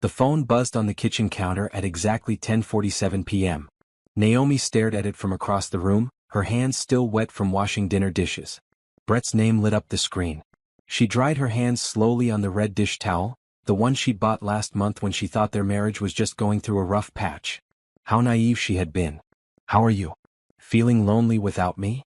The phone buzzed on the kitchen counter at exactly 10:47 p.m. Naomi stared at it from across the room, her hands still wet from washing dinner dishes. Brett's name lit up the screen. She dried her hands slowly on the red dish towel, the one she'd bought last month when she thought their marriage was just going through a rough patch. How naive she had been. "How are you? Feeling lonely without me?"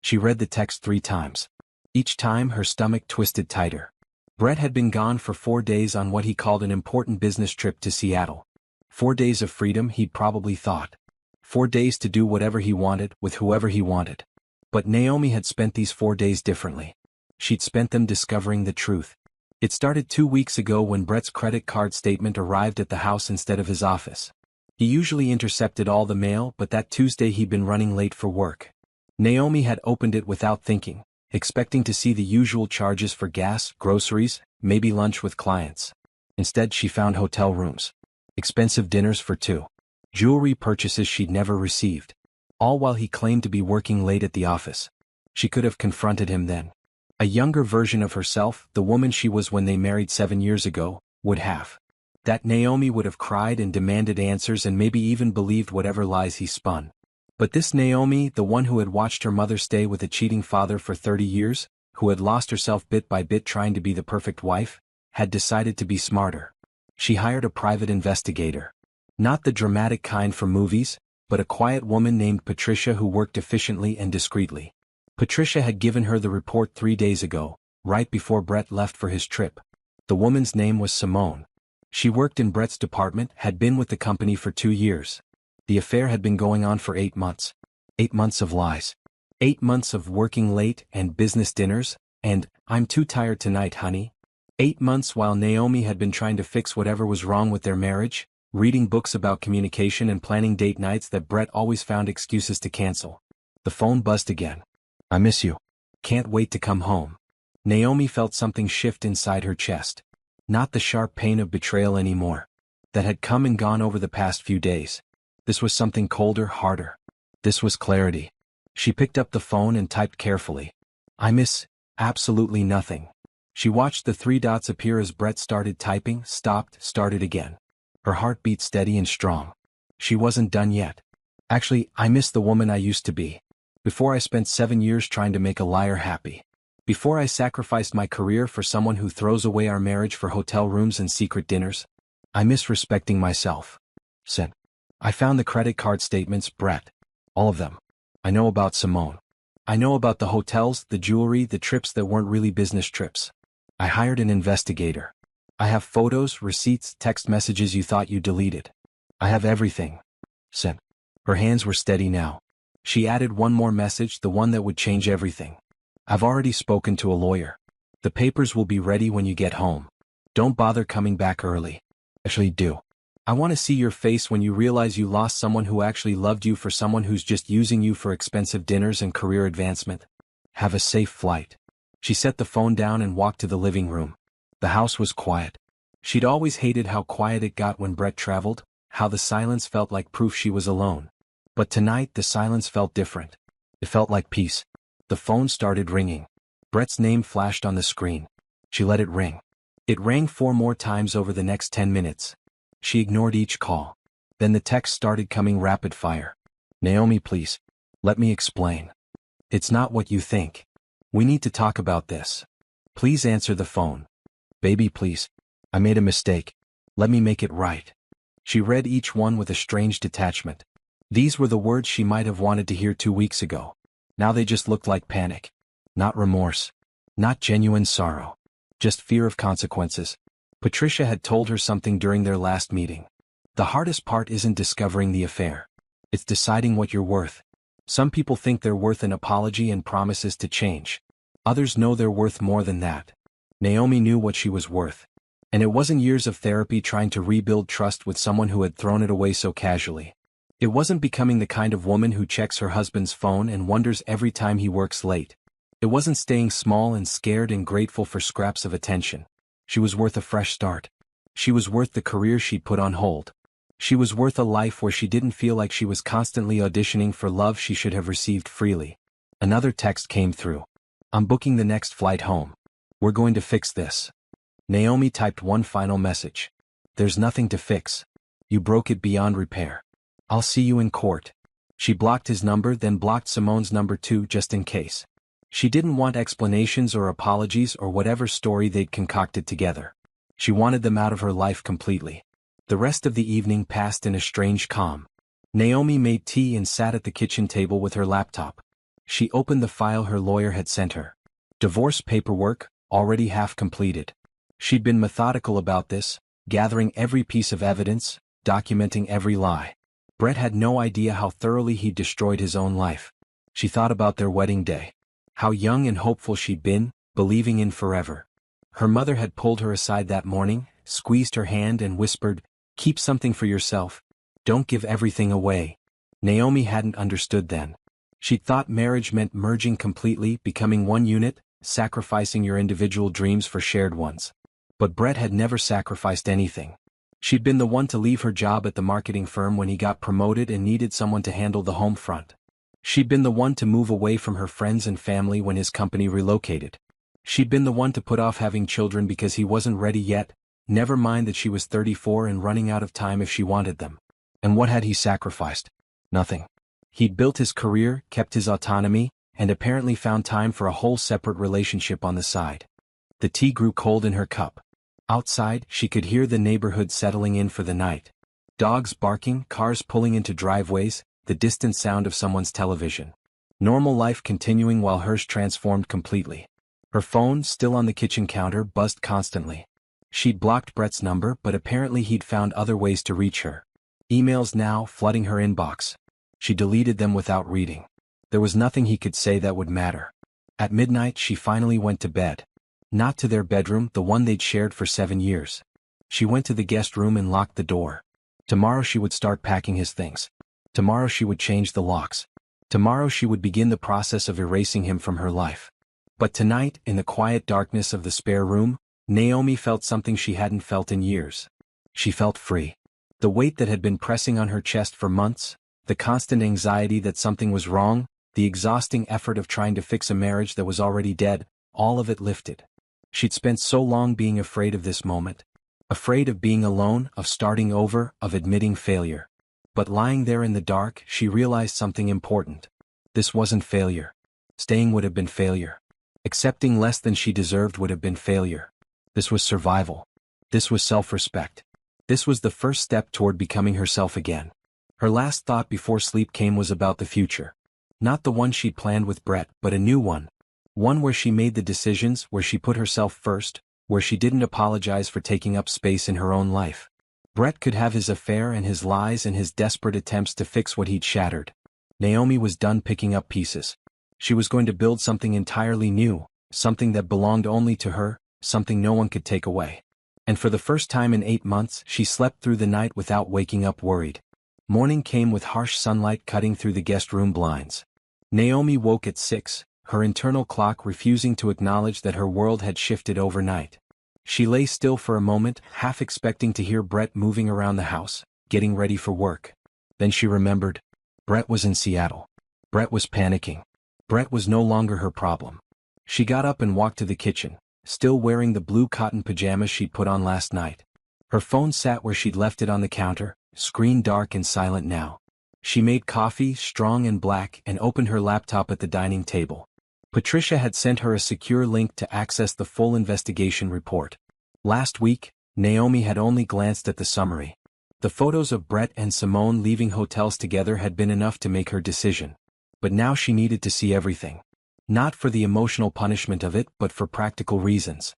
She read the text 3 times. Each time her stomach twisted tighter. Brett had been gone for 4 days on what he called an important business trip to Seattle. 4 days of freedom, he'd probably thought. 4 days to do whatever he wanted, with whoever he wanted. But Naomi had spent these 4 days differently. She'd spent them discovering the truth. It started 2 weeks ago when Brett's credit card statement arrived at the house instead of his office. He usually intercepted all the mail, but that Tuesday he'd been running late for work. Naomi had opened it without thinking, expecting to see the usual charges for gas, groceries, maybe lunch with clients. Instead she found hotel rooms. Expensive dinners for 2. Jewelry purchases she'd never received. All while he claimed to be working late at the office. She could have confronted him then. A younger version of herself, the woman she was when they married 7 years ago, would have. That Naomi would have cried and demanded answers and maybe even believed whatever lies he spun. But this Naomi, the one who had watched her mother stay with a cheating father for 30 years, who had lost herself bit by bit trying to be the perfect wife, had decided to be smarter. She hired a private investigator. Not the dramatic kind from movies, but a quiet woman named Patricia who worked efficiently and discreetly. Patricia had given her the report 3 days ago, right before Brett left for his trip. The woman's name was Simone. She worked in Brett's department, had been with the company for 2 years. The affair had been going on for 8 months. 8 months of lies. 8 months of working late and business dinners, and, "I'm too tired tonight, honey." 8 months while Naomi had been trying to fix whatever was wrong with their marriage, reading books about communication and planning date nights that Brett always found excuses to cancel. The phone buzzed again. "I miss you. Can't wait to come home." Naomi felt something shift inside her chest. Not the sharp pain of betrayal anymore. That had come and gone over the past few days. This was something colder, harder. This was clarity. She picked up the phone and typed carefully. "I miss absolutely nothing." She watched the 3 dots appear as Brett started typing, stopped, started again. Her heart beat steady and strong. She wasn't done yet. "Actually, I miss the woman I used to be. Before I spent 7 years trying to make a liar happy. Before I sacrificed my career for someone who throws away our marriage for hotel rooms and secret dinners. I miss respecting myself." Sent. "I found the credit card statements, Brett. All of them. I know about Simone. I know about the hotels, the jewelry, the trips that weren't really business trips. I hired an investigator. I have photos, receipts, text messages you thought you deleted. I have everything." Sent. Her hands were steady now. She added one more message, the one that would change everything. "I've already spoken to a lawyer. The papers will be ready when you get home. Don't bother coming back early. Actually do. I want to see your face when you realize you lost someone who actually loved you for someone who's just using you for expensive dinners and career advancement. Have a safe flight." She set the phone down and walked to the living room. The house was quiet. She'd always hated how quiet it got when Brett traveled, how the silence felt like proof she was alone. But tonight the silence felt different. It felt like peace. The phone started ringing. Brett's name flashed on the screen. She let it ring. It rang 4 more times over the next 10 minutes. She ignored each call. Then the text started coming rapid fire. "Naomi, please. Let me explain. It's not what you think. We need to talk about this. Please answer the phone. Baby, please. I made a mistake. Let me make it right." She read each one with a strange detachment. These were the words she might have wanted to hear 2 weeks ago. Now they just looked like panic. Not remorse. Not genuine sorrow. Just fear of consequences. Patricia had told her something during their last meeting. The hardest part isn't discovering the affair. It's deciding what you're worth. Some people think they're worth an apology and promises to change. Others know they're worth more than that. Naomi knew what she was worth. And it wasn't years of therapy trying to rebuild trust with someone who had thrown it away so casually. It wasn't becoming the kind of woman who checks her husband's phone and wonders every time he works late. It wasn't staying small and scared and grateful for scraps of attention. She was worth a fresh start. She was worth the career she'd put on hold. She was worth a life where she didn't feel like she was constantly auditioning for love she should have received freely. Another text came through. "I'm booking the next flight home. We're going to fix this." Naomi typed one final message. There's nothing to fix. You broke it beyond repair. I'll see you in court. She blocked his number, then blocked Simone's number too, just in case. She didn't want explanations or apologies or whatever story they'd concocted together. She wanted them out of her life completely. The rest of the evening passed in a strange calm. Naomi made tea and sat at the kitchen table with her laptop. She opened the file her lawyer had sent her. Divorce paperwork, already half completed. She'd been methodical about this, gathering every piece of evidence, documenting every lie. Brett had no idea how thoroughly he'd destroyed his own life. She thought about their wedding day. How young and hopeful she'd been, believing in forever. Her mother had pulled her aside that morning, squeezed her hand and whispered, "Keep something for yourself. Don't give everything away." Naomi hadn't understood then. She'd thought marriage meant merging completely, becoming one unit, sacrificing your individual dreams for shared ones. But Brett had never sacrificed anything. She'd been the one to leave her job at the marketing firm when he got promoted and needed someone to handle the home front. She'd been the one to move away from her friends and family when his company relocated. She'd been the one to put off having children because he wasn't ready yet, never mind that she was 34 and running out of time if she wanted them. And what had he sacrificed? Nothing. He'd built his career, kept his autonomy, and apparently found time for a whole separate relationship on the side. The tea grew cold in her cup. Outside, she could hear the neighborhood settling in for the night. Dogs barking, cars pulling into driveways, the distant sound of someone's television. Normal life continuing while hers transformed completely. Her phone, still on the kitchen counter, buzzed constantly. She'd blocked Brett's number, but apparently he'd found other ways to reach her. Emails now flooding her inbox. She deleted them without reading. There was nothing he could say that would matter. At midnight she finally went to bed. Not to their bedroom, the one they'd shared for 7 years. She went to the guest room and locked the door. Tomorrow she would start packing his things. Tomorrow she would change the locks. Tomorrow she would begin the process of erasing him from her life. But tonight, in the quiet darkness of the spare room, Naomi felt something she hadn't felt in years. She felt free. The weight that had been pressing on her chest for months, the constant anxiety that something was wrong, the exhausting effort of trying to fix a marriage that was already dead, all of it lifted. She'd spent so long being afraid of this moment. Afraid of being alone, of starting over, of admitting failure. But lying there in the dark, she realized something important. This wasn't failure. Staying would have been failure. Accepting less than she deserved would have been failure. This was survival. This was self-respect. This was the first step toward becoming herself again. Her last thought before sleep came was about the future. Not the one she'd planned with Brett, but a new one. One where she made the decisions, where she put herself first, where she didn't apologize for taking up space in her own life. Brett could have his affair and his lies and his desperate attempts to fix what he'd shattered. Naomi was done picking up pieces. She was going to build something entirely new, something that belonged only to her, something no one could take away. And for the first time in 8 months, she slept through the night without waking up worried. Morning came with harsh sunlight cutting through the guest room blinds. Naomi woke at 6, her internal clock refusing to acknowledge that her world had shifted overnight. She lay still for a moment, half expecting to hear Brett moving around the house, getting ready for work. Then she remembered. Brett was in Seattle. Brett was panicking. Brett was no longer her problem. She got up and walked to the kitchen, still wearing the blue cotton pajamas she'd put on last night. Her phone sat where she'd left it on the counter, screen dark and silent now. She made coffee, strong and black, and opened her laptop at the dining table. Patricia had sent her a secure link to access the full investigation report. Last week, Naomi had only glanced at the summary. The photos of Brett and Simone leaving hotels together had been enough to make her decision. But now she needed to see everything. Not for the emotional punishment of it, but for practical reasons.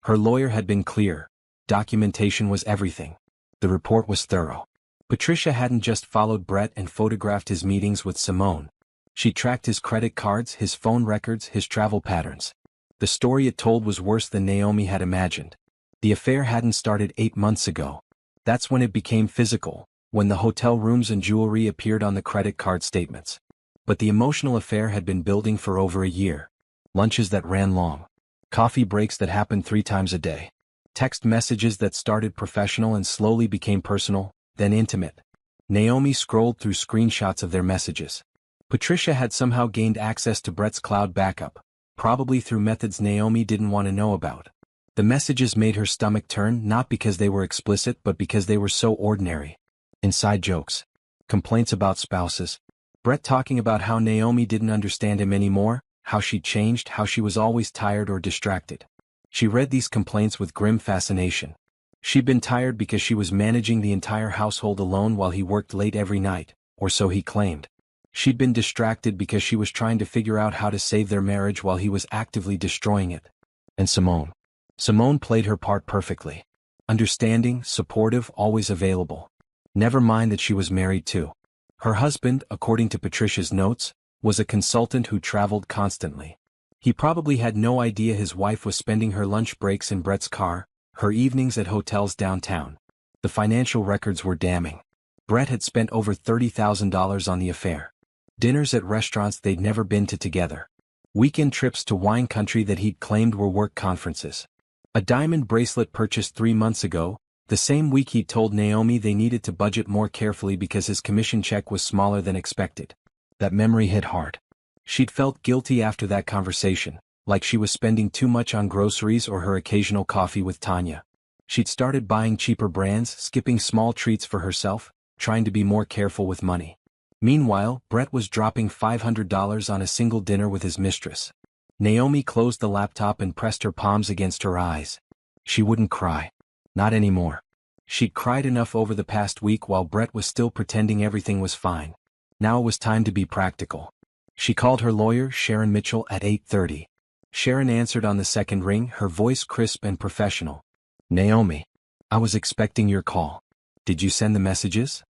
Her lawyer had been clear. Documentation was everything. The report was thorough. Patricia hadn't just followed Brett and photographed his meetings with Simone. She tracked his credit cards, his phone records, his travel patterns. The story it told was worse than Naomi had imagined. The affair hadn't started 8 months ago. That's when it became physical, when the hotel rooms and jewelry appeared on the credit card statements. But the emotional affair had been building for over a year. Lunches that ran long. Coffee breaks that happened 3 times a day. Text messages that started professional and slowly became personal, then intimate. Naomi scrolled through screenshots of their messages. Patricia had somehow gained access to Brett's cloud backup, probably through methods Naomi didn't want to know about. The messages made her stomach turn, not because they were explicit but because they were so ordinary. Inside jokes. Complaints about spouses. Brett talking about how Naomi didn't understand him anymore, how she'd changed, how she was always tired or distracted. She read these complaints with grim fascination. She'd been tired because she was managing the entire household alone while he worked late every night, or so he claimed. She'd been distracted because she was trying to figure out how to save their marriage while he was actively destroying it. And Simone. Simone played her part perfectly. Understanding, supportive, always available. Never mind that she was married too. Her husband, according to Patricia's notes, was a consultant who traveled constantly. He probably had no idea his wife was spending her lunch breaks in Brett's car, her evenings at hotels downtown. The financial records were damning. Brett had spent over $30,000 on the affair. Dinners at restaurants they'd never been to together. Weekend trips to wine country that he'd claimed were work conferences. A diamond bracelet purchased 3 months ago, the same week he'd told Naomi they needed to budget more carefully because his commission check was smaller than expected. That memory hit hard. She'd felt guilty after that conversation, like she was spending too much on groceries or her occasional coffee with Tanya. She'd started buying cheaper brands, skipping small treats for herself, trying to be more careful with money. Meanwhile, Brett was dropping $500 on a single dinner with his mistress. Naomi closed the laptop and pressed her palms against her eyes. She wouldn't cry. Not anymore. She'd cried enough over the past week while Brett was still pretending everything was fine. Now it was time to be practical. She called her lawyer, Sharon Mitchell, at 8:30. Sharon answered on the second ring, her voice crisp and professional. Naomi. I was expecting your call. Did you send the messages?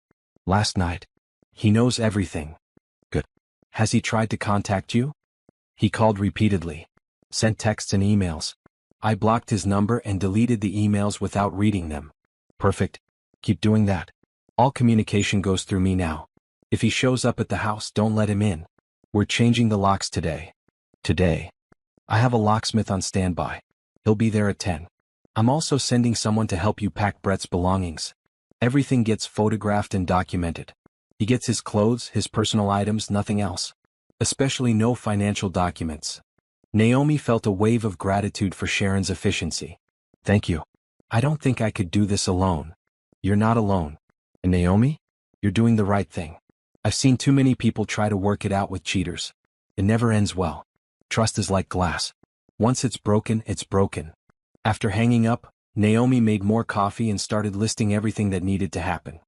Last night. He knows everything. Good. Has he tried to contact you? He called repeatedly. Sent texts and emails. I blocked his number and deleted the emails without reading them. Perfect. Keep doing that. All communication goes through me now. If he shows up at the house, don't let him in. We're changing the locks today. Today. I have a locksmith on standby. He'll be there at 10. I'm also sending someone to help you pack Brett's belongings. Everything gets photographed and documented. He gets his clothes, his personal items, nothing else. Especially no financial documents. Naomi felt a wave of gratitude for Sharon's efficiency. Thank you. I don't think I could do this alone. You're not alone. And Naomi? You're doing the right thing. I've seen too many people try to work it out with cheaters. It never ends well. Trust is like glass. Once it's broken, it's broken. After hanging up, Naomi made more coffee and started listing everything that needed to happen.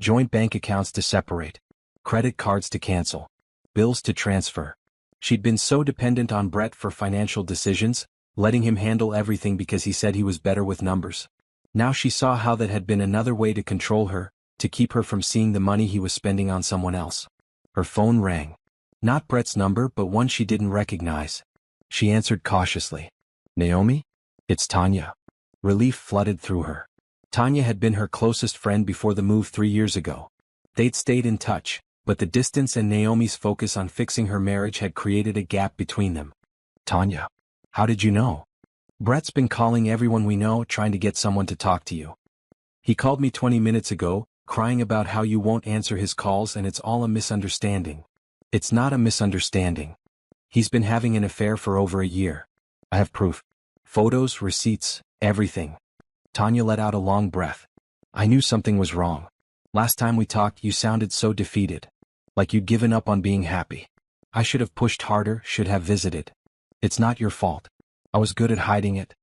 Joint bank accounts to separate. Credit cards to cancel. Bills to transfer. She'd been so dependent on Brett for financial decisions, letting him handle everything because he said he was better with numbers. Now she saw how that had been another way to control her, to keep her from seeing the money he was spending on someone else. Her phone rang. Not Brett's number but one she didn't recognize. She answered cautiously. Naomi? It's Tanya. Relief flooded through her. Tanya had been her closest friend before the move 3 years ago. They'd stayed in touch, but the distance and Naomi's focus on fixing her marriage had created a gap between them. Tanya. How did you know? Brett's been calling everyone we know, trying to get someone to talk to you. He called me 20 minutes ago, crying about how you won't answer his calls and it's all a misunderstanding. It's not a misunderstanding. He's been having an affair for over a year. I have proof. Photos, receipts, everything. Tanya let out a long breath. I knew something was wrong. Last time we talked you sounded so defeated. Like you'd given up on being happy. I should have pushed harder, should have visited. It's not your fault. I was good at hiding it.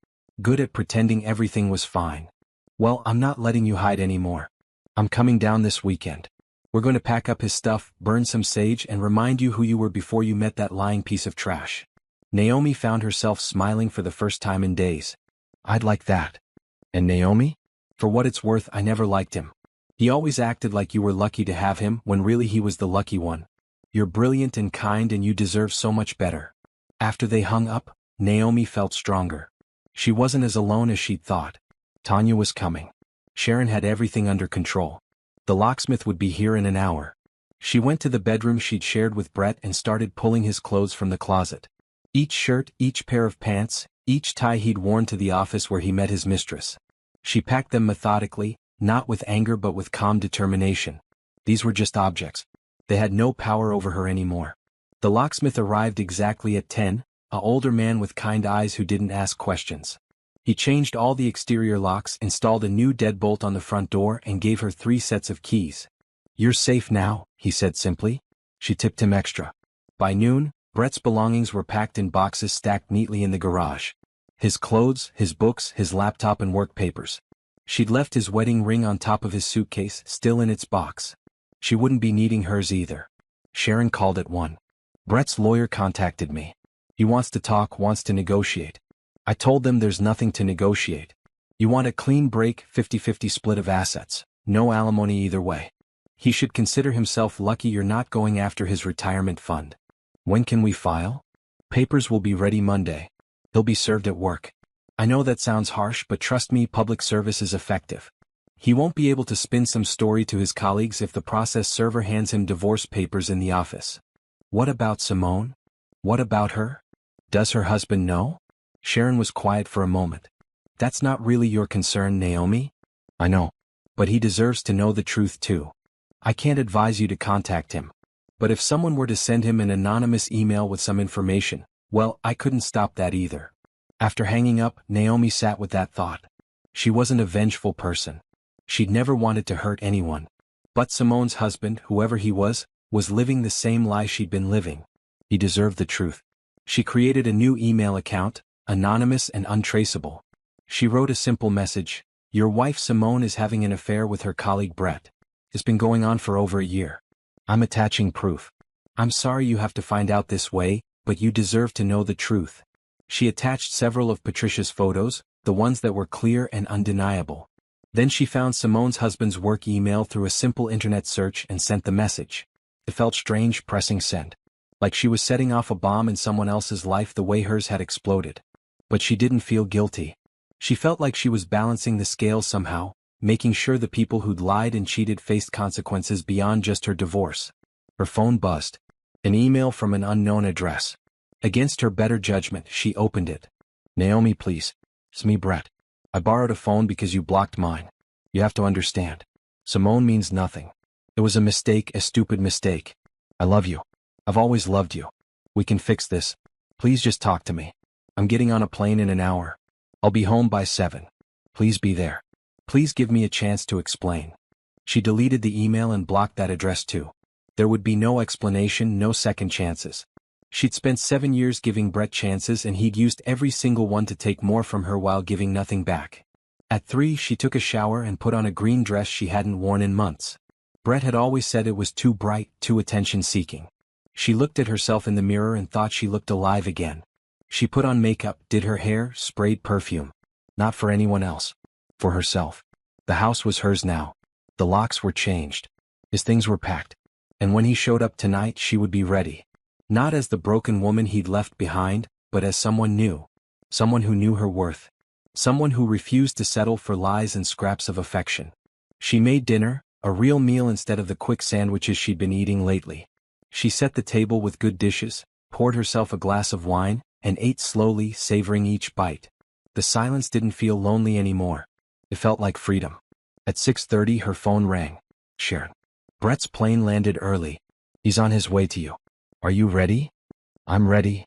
Good at pretending everything was fine. Well, I'm not letting you hide anymore. I'm coming down this weekend. We're going to pack up his stuff, burn some sage and remind you who you were before you met that lying piece of trash. Naomi found herself smiling for the first time in days. I'd like that. And Naomi? For what it's worth, I never liked him. He always acted like you were lucky to have him when really he was the lucky one. You're brilliant and kind and you deserve so much better. After they hung up, Naomi felt stronger. She wasn't as alone as she'd thought. Tanya was coming. Sharon had everything under control. The locksmith would be here in an hour. She went to the bedroom she'd shared with Brett and started pulling his clothes from the closet. Each shirt, each pair of pants, each tie he'd worn to the office where he met his mistress. She packed them methodically, not with anger but with calm determination. These were just objects. They had no power over her anymore. The locksmith arrived exactly at 10, an older man with kind eyes who didn't ask questions. He changed all the exterior locks, installed a new deadbolt on the front door, and gave her 3 sets of keys. "You're safe now," he said simply. She tipped him extra. By noon, Brett's belongings were packed in boxes stacked neatly in the garage. His clothes, his books, his laptop and work papers. She'd left his wedding ring on top of his suitcase, still in its box. She wouldn't be needing hers either. Sharon called at 1. "Brett's lawyer contacted me. He wants to talk, wants to negotiate." I told them there's nothing to negotiate. "You want a clean break, 50-50 split of assets. No alimony either way. He should consider himself lucky you're not going after his retirement fund." "When can we file?" "Papers will be ready Monday. He'll be served at work." "I know that sounds harsh, but trust me, public service is effective. He won't be able to spin some story to his colleagues if the process server hands him divorce papers in the office." "What about Simone? What about her? Does her husband know?" Sharon was quiet for a moment. "That's not really your concern, Naomi." "I know. But he deserves to know the truth too. I can't advise you to contact him. But if someone were to send him an anonymous email with some information, well, I couldn't stop that either." After hanging up, Naomi sat with that thought. She wasn't a vengeful person. She'd never wanted to hurt anyone. But Simone's husband, whoever he was living the same lie she'd been living. He deserved the truth. She created a new email account, anonymous and untraceable. She wrote a simple message: "Your wife Simone is having an affair with her colleague Brett. It's been going on for over a year. I'm attaching proof. I'm sorry you have to find out this way, but you deserve to know the truth." She attached several of Patricia's photos, the ones that were clear and undeniable. Then she found Simone's husband's work email through a simple internet search and sent the message. It felt strange pressing send. Like she was setting off a bomb in someone else's life the way hers had exploded. But she didn't feel guilty. She felt like she was balancing the scales somehow, making sure the people who'd lied and cheated faced consequences beyond just her divorce. Her phone buzzed. An email from an unknown address. Against her better judgment, she opened it. "Naomi, please. It's me, Brett. I borrowed a phone because you blocked mine. You have to understand. Simone means nothing. It was a mistake, a stupid mistake. I love you. I've always loved you. We can fix this. Please just talk to me. I'm getting on a plane in an hour. I'll be home by 7. Please be there. Please give me a chance to explain." She deleted the email and blocked that address too. There would be no explanation, no second chances. She'd spent 7 years giving Brett chances and he'd used every single one to take more from her while giving nothing back. At 3, she took a shower and put on a green dress she hadn't worn in months. Brett had always said it was too bright, too attention-seeking. She looked at herself in the mirror and thought she looked alive again. She put on makeup, did her hair, sprayed perfume. Not for anyone else. For herself. The house was hers now. The locks were changed. His things were packed. And when he showed up tonight, she would be ready. Not as the broken woman he'd left behind, but as someone new. Someone who knew her worth. Someone who refused to settle for lies and scraps of affection. She made dinner, a real meal instead of the quick sandwiches she'd been eating lately. She set the table with good dishes, poured herself a glass of wine, and ate slowly, savoring each bite. The silence didn't feel lonely anymore. It felt like freedom. At 6:30 her phone rang. "Sharon. Brett's plane landed early. He's on his way to you. Are you ready?" "I'm ready."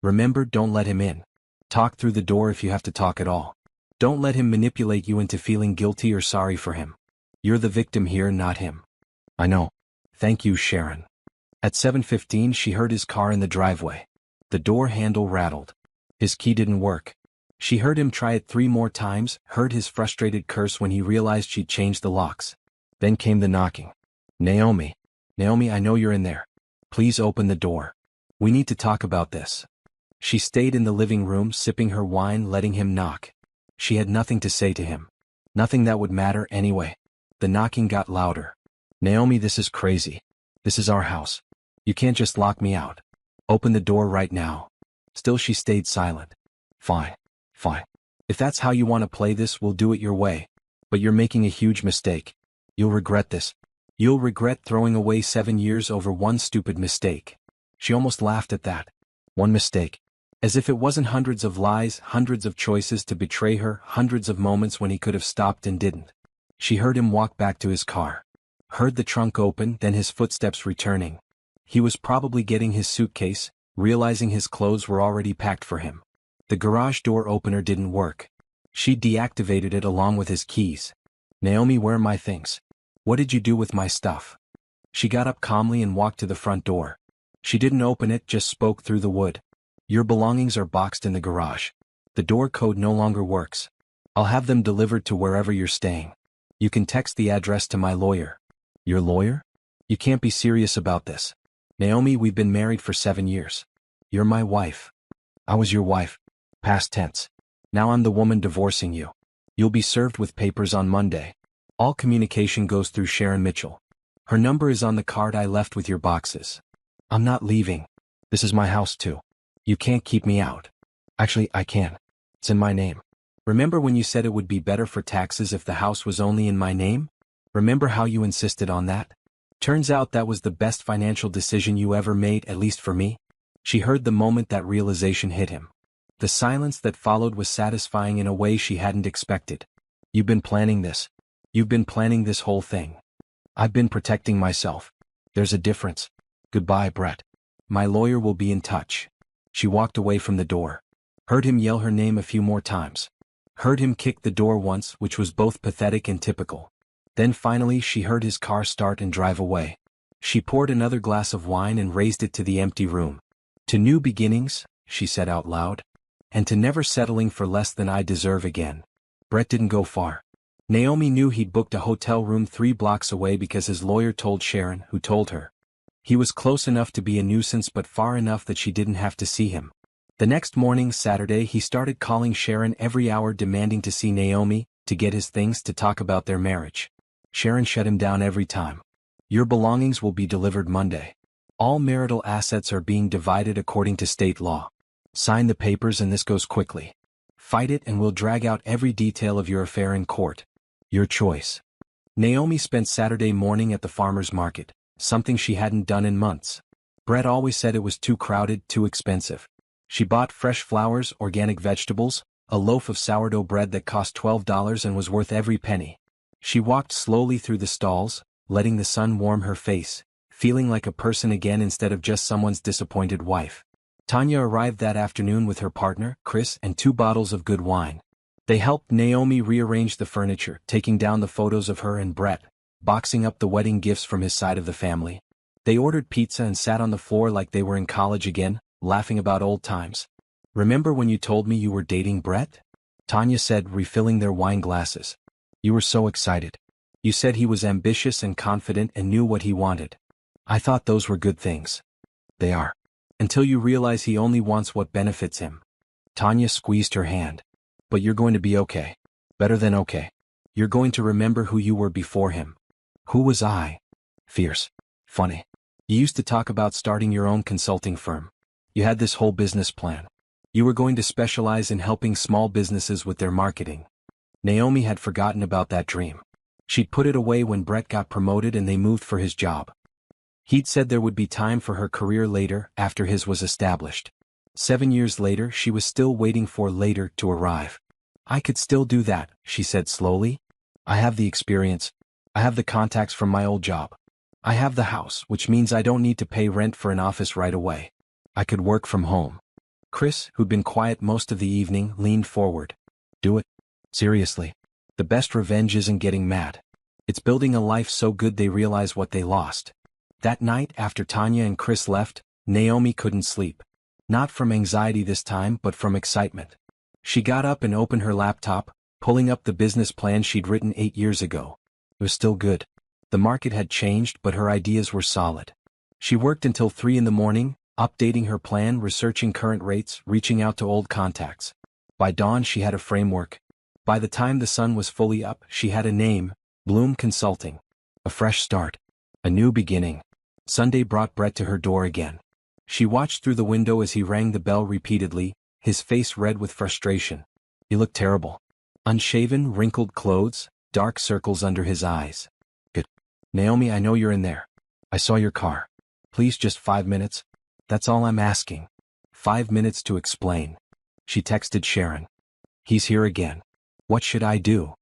"Remember, don't let him in. Talk through the door if you have to talk at all. Don't let him manipulate you into feeling guilty or sorry for him. You're the victim here, not him." "I know. Thank you, Sharon." At 7:15 she heard his car in the driveway. The door handle rattled. His key didn't work. She heard him try it 3 more times, heard his frustrated curse when he realized she'd changed the locks. Then came the knocking. "Naomi. Naomi, I know you're in there. Please open the door. We need to talk about this." She stayed in the living room sipping her wine, letting him knock. She had nothing to say to him. Nothing that would matter anyway. The knocking got louder. "Naomi, this is crazy. This is our house. You can't just lock me out. Open the door right now." Still she stayed silent. "Fine. Fine. If that's how you want to play this, we'll do it your way. But you're making a huge mistake. You'll regret this. You'll regret throwing away 7 years over one stupid mistake." She almost laughed at that. One mistake. As if it wasn't hundreds of lies, hundreds of choices to betray her, hundreds of moments when he could have stopped and didn't. She heard him walk back to his car. Heard the trunk open, then his footsteps returning. He was probably getting his suitcase, realizing his clothes were already packed for him. The garage door opener didn't work. She deactivated it along with his keys. Naomi, where are my things? What did you do with my stuff? She got up calmly and walked to the front door. She didn't open it, just spoke through the wood. Your belongings are boxed in the garage. The door code no longer works. I'll have them delivered to wherever you're staying. You can text the address to my lawyer. Your lawyer? You can't be serious about this. Naomi, we've been married for 7 years. You're my wife. I was your wife. Past tense. Now I'm the woman divorcing you. You'll be served with papers on Monday. All communication goes through Sharon Mitchell. Her number is on the card I left with your boxes. I'm not leaving. This is my house too. You can't keep me out. Actually, I can. It's in my name. Remember when you said it would be better for taxes if the house was only in my name? Remember how you insisted on that? Turns out that was the best financial decision you ever made, at least for me. She heard the moment that realization hit him. The silence that followed was satisfying in a way she hadn't expected. You've been planning this. You've been planning this whole thing. I've been protecting myself. There's a difference. Goodbye, Brett. My lawyer will be in touch. She walked away from the door. Heard him yell her name a few more times. Heard him kick the door once, which was both pathetic and typical. Then finally she heard his car start and drive away. She poured another glass of wine and raised it to the empty room. To new beginnings, she said out loud. And to never settling for less than I deserve again. Brett didn't go far. Naomi knew he'd booked a hotel room 3 blocks away because his lawyer told Sharon, who told her. He was close enough to be a nuisance but far enough that she didn't have to see him. The next morning, Saturday, he started calling Sharon every hour demanding to see Naomi, to get his things, to talk about their marriage. Sharon shut him down every time. Your belongings will be delivered Monday. All marital assets are being divided according to state law. Sign the papers and this goes quickly. Fight it and we'll drag out every detail of your affair in court. Your choice. Naomi spent Saturday morning at the farmer's market, something she hadn't done in months. Brett always said it was too crowded, too expensive. She bought fresh flowers, organic vegetables, a loaf of sourdough bread that cost $12 and was worth every penny. She walked slowly through the stalls, letting the sun warm her face, feeling like a person again instead of just someone's disappointed wife. Tanya arrived that afternoon with her partner, Chris, and 2 bottles of good wine. They helped Naomi rearrange the furniture, taking down the photos of her and Brett, boxing up the wedding gifts from his side of the family. They ordered pizza and sat on the floor like they were in college again, laughing about old times. Remember when you told me you were dating Brett? Tanya said, refilling their wine glasses. You were so excited. You said he was ambitious and confident and knew what he wanted. I thought those were good things. They are. Until you realize he only wants what benefits him. Tanya squeezed her hand. But you're going to be okay. Better than okay. You're going to remember who you were before him. Who was I? Fierce. Funny. You used to talk about starting your own consulting firm. You had this whole business plan. You were going to specialize in helping small businesses with their marketing. Naomi had forgotten about that dream. She'd put it away when Brett got promoted and they moved for his job. He'd said there would be time for her career later, after his was established. 7 years later, she was still waiting for later to arrive. I could still do that, she said slowly. I have the experience. I have the contacts from my old job. I have the house, which means I don't need to pay rent for an office right away. I could work from home. Chris, who'd been quiet most of the evening, leaned forward. Do it. Seriously. The best revenge isn't getting mad. It's building a life so good they realize what they lost. That night, after Tanya and Chris left, Naomi couldn't sleep. Not from anxiety this time, but from excitement. She got up and opened her laptop, pulling up the business plan she'd written 8 years ago. It was still good. The market had changed, but her ideas were solid. She worked until 3 in the morning, updating her plan, researching current rates, reaching out to old contacts. By dawn she had a framework. By the time the sun was fully up, she had a name, Bloom Consulting. A fresh start. A new beginning. Sunday brought Brett to her door again. She watched through the window as he rang the bell repeatedly, his face red with frustration. He looked terrible. Unshaven, wrinkled clothes, dark circles under his eyes. Good. Naomi, I know you're in there. I saw your car. Please, just 5 minutes. That's all I'm asking. 5 minutes to explain. She texted Sharon. He's here again. What should I do?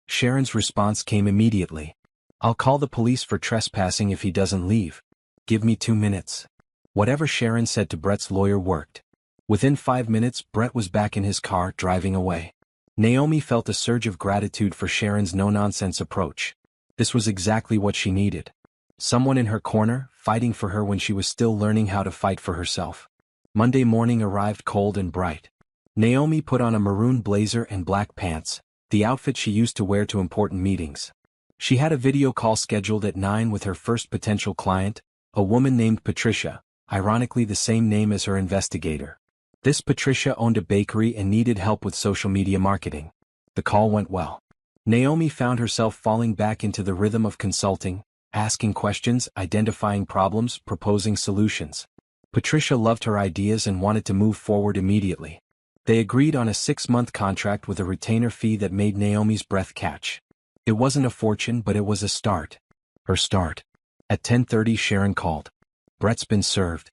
Sharon's response came immediately. I'll call the police for trespassing if he doesn't leave. Give me 2 minutes. Whatever Sharon said to Brett's lawyer worked. Within 5 minutes, Brett was back in his car, driving away. Naomi felt a surge of gratitude for Sharon's no-nonsense approach. This was exactly what she needed. Someone in her corner, fighting for her when she was still learning how to fight for herself. Monday morning arrived cold and bright. Naomi put on a maroon blazer and black pants, the outfit she used to wear to important meetings. She had a video call scheduled at 9 with her first potential client, a woman named Patricia, ironically the same name as her investigator. This Patricia owned a bakery and needed help with social media marketing. The call went well. Naomi found herself falling back into the rhythm of consulting, asking questions, identifying problems, proposing solutions. Patricia loved her ideas and wanted to move forward immediately. They agreed on a 6-month contract with a retainer fee that made Naomi's breath catch. It wasn't a fortune, but it was a start. Her start. At 10:30 Sharon called. Brett's been served.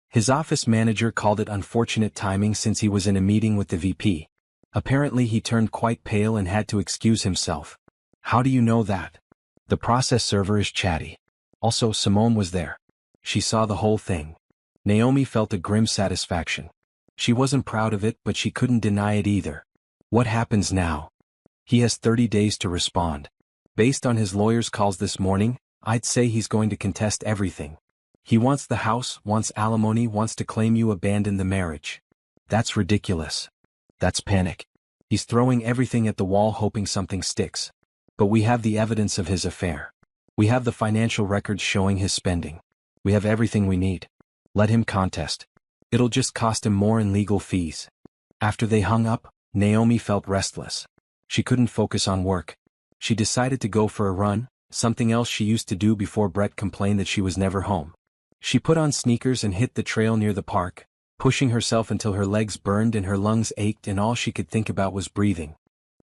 His office manager called it unfortunate timing since he was in a meeting with the VP. Apparently he turned quite pale and had to excuse himself. How do you know that? The process server is chatty. Also, Simone was there. She saw the whole thing. Naomi felt a grim satisfaction. She wasn't proud of it, but she couldn't deny it either. What happens now? He has 30 days to respond. Based on his lawyer's calls this morning, I'd say he's going to contest everything. He wants the house, wants alimony, wants to claim you abandoned the marriage. That's ridiculous. That's panic. He's throwing everything at the wall hoping something sticks. But we have the evidence of his affair. We have the financial records showing his spending. We have everything we need. Let him contest. It'll just cost him more in legal fees. After they hung up, Naomi felt restless. She couldn't focus on work. She decided to go for a run, something else she used to do before Brett complained that she was never home. She put on sneakers and hit the trail near the park, pushing herself until her legs burned and her lungs ached and all she could think about was breathing.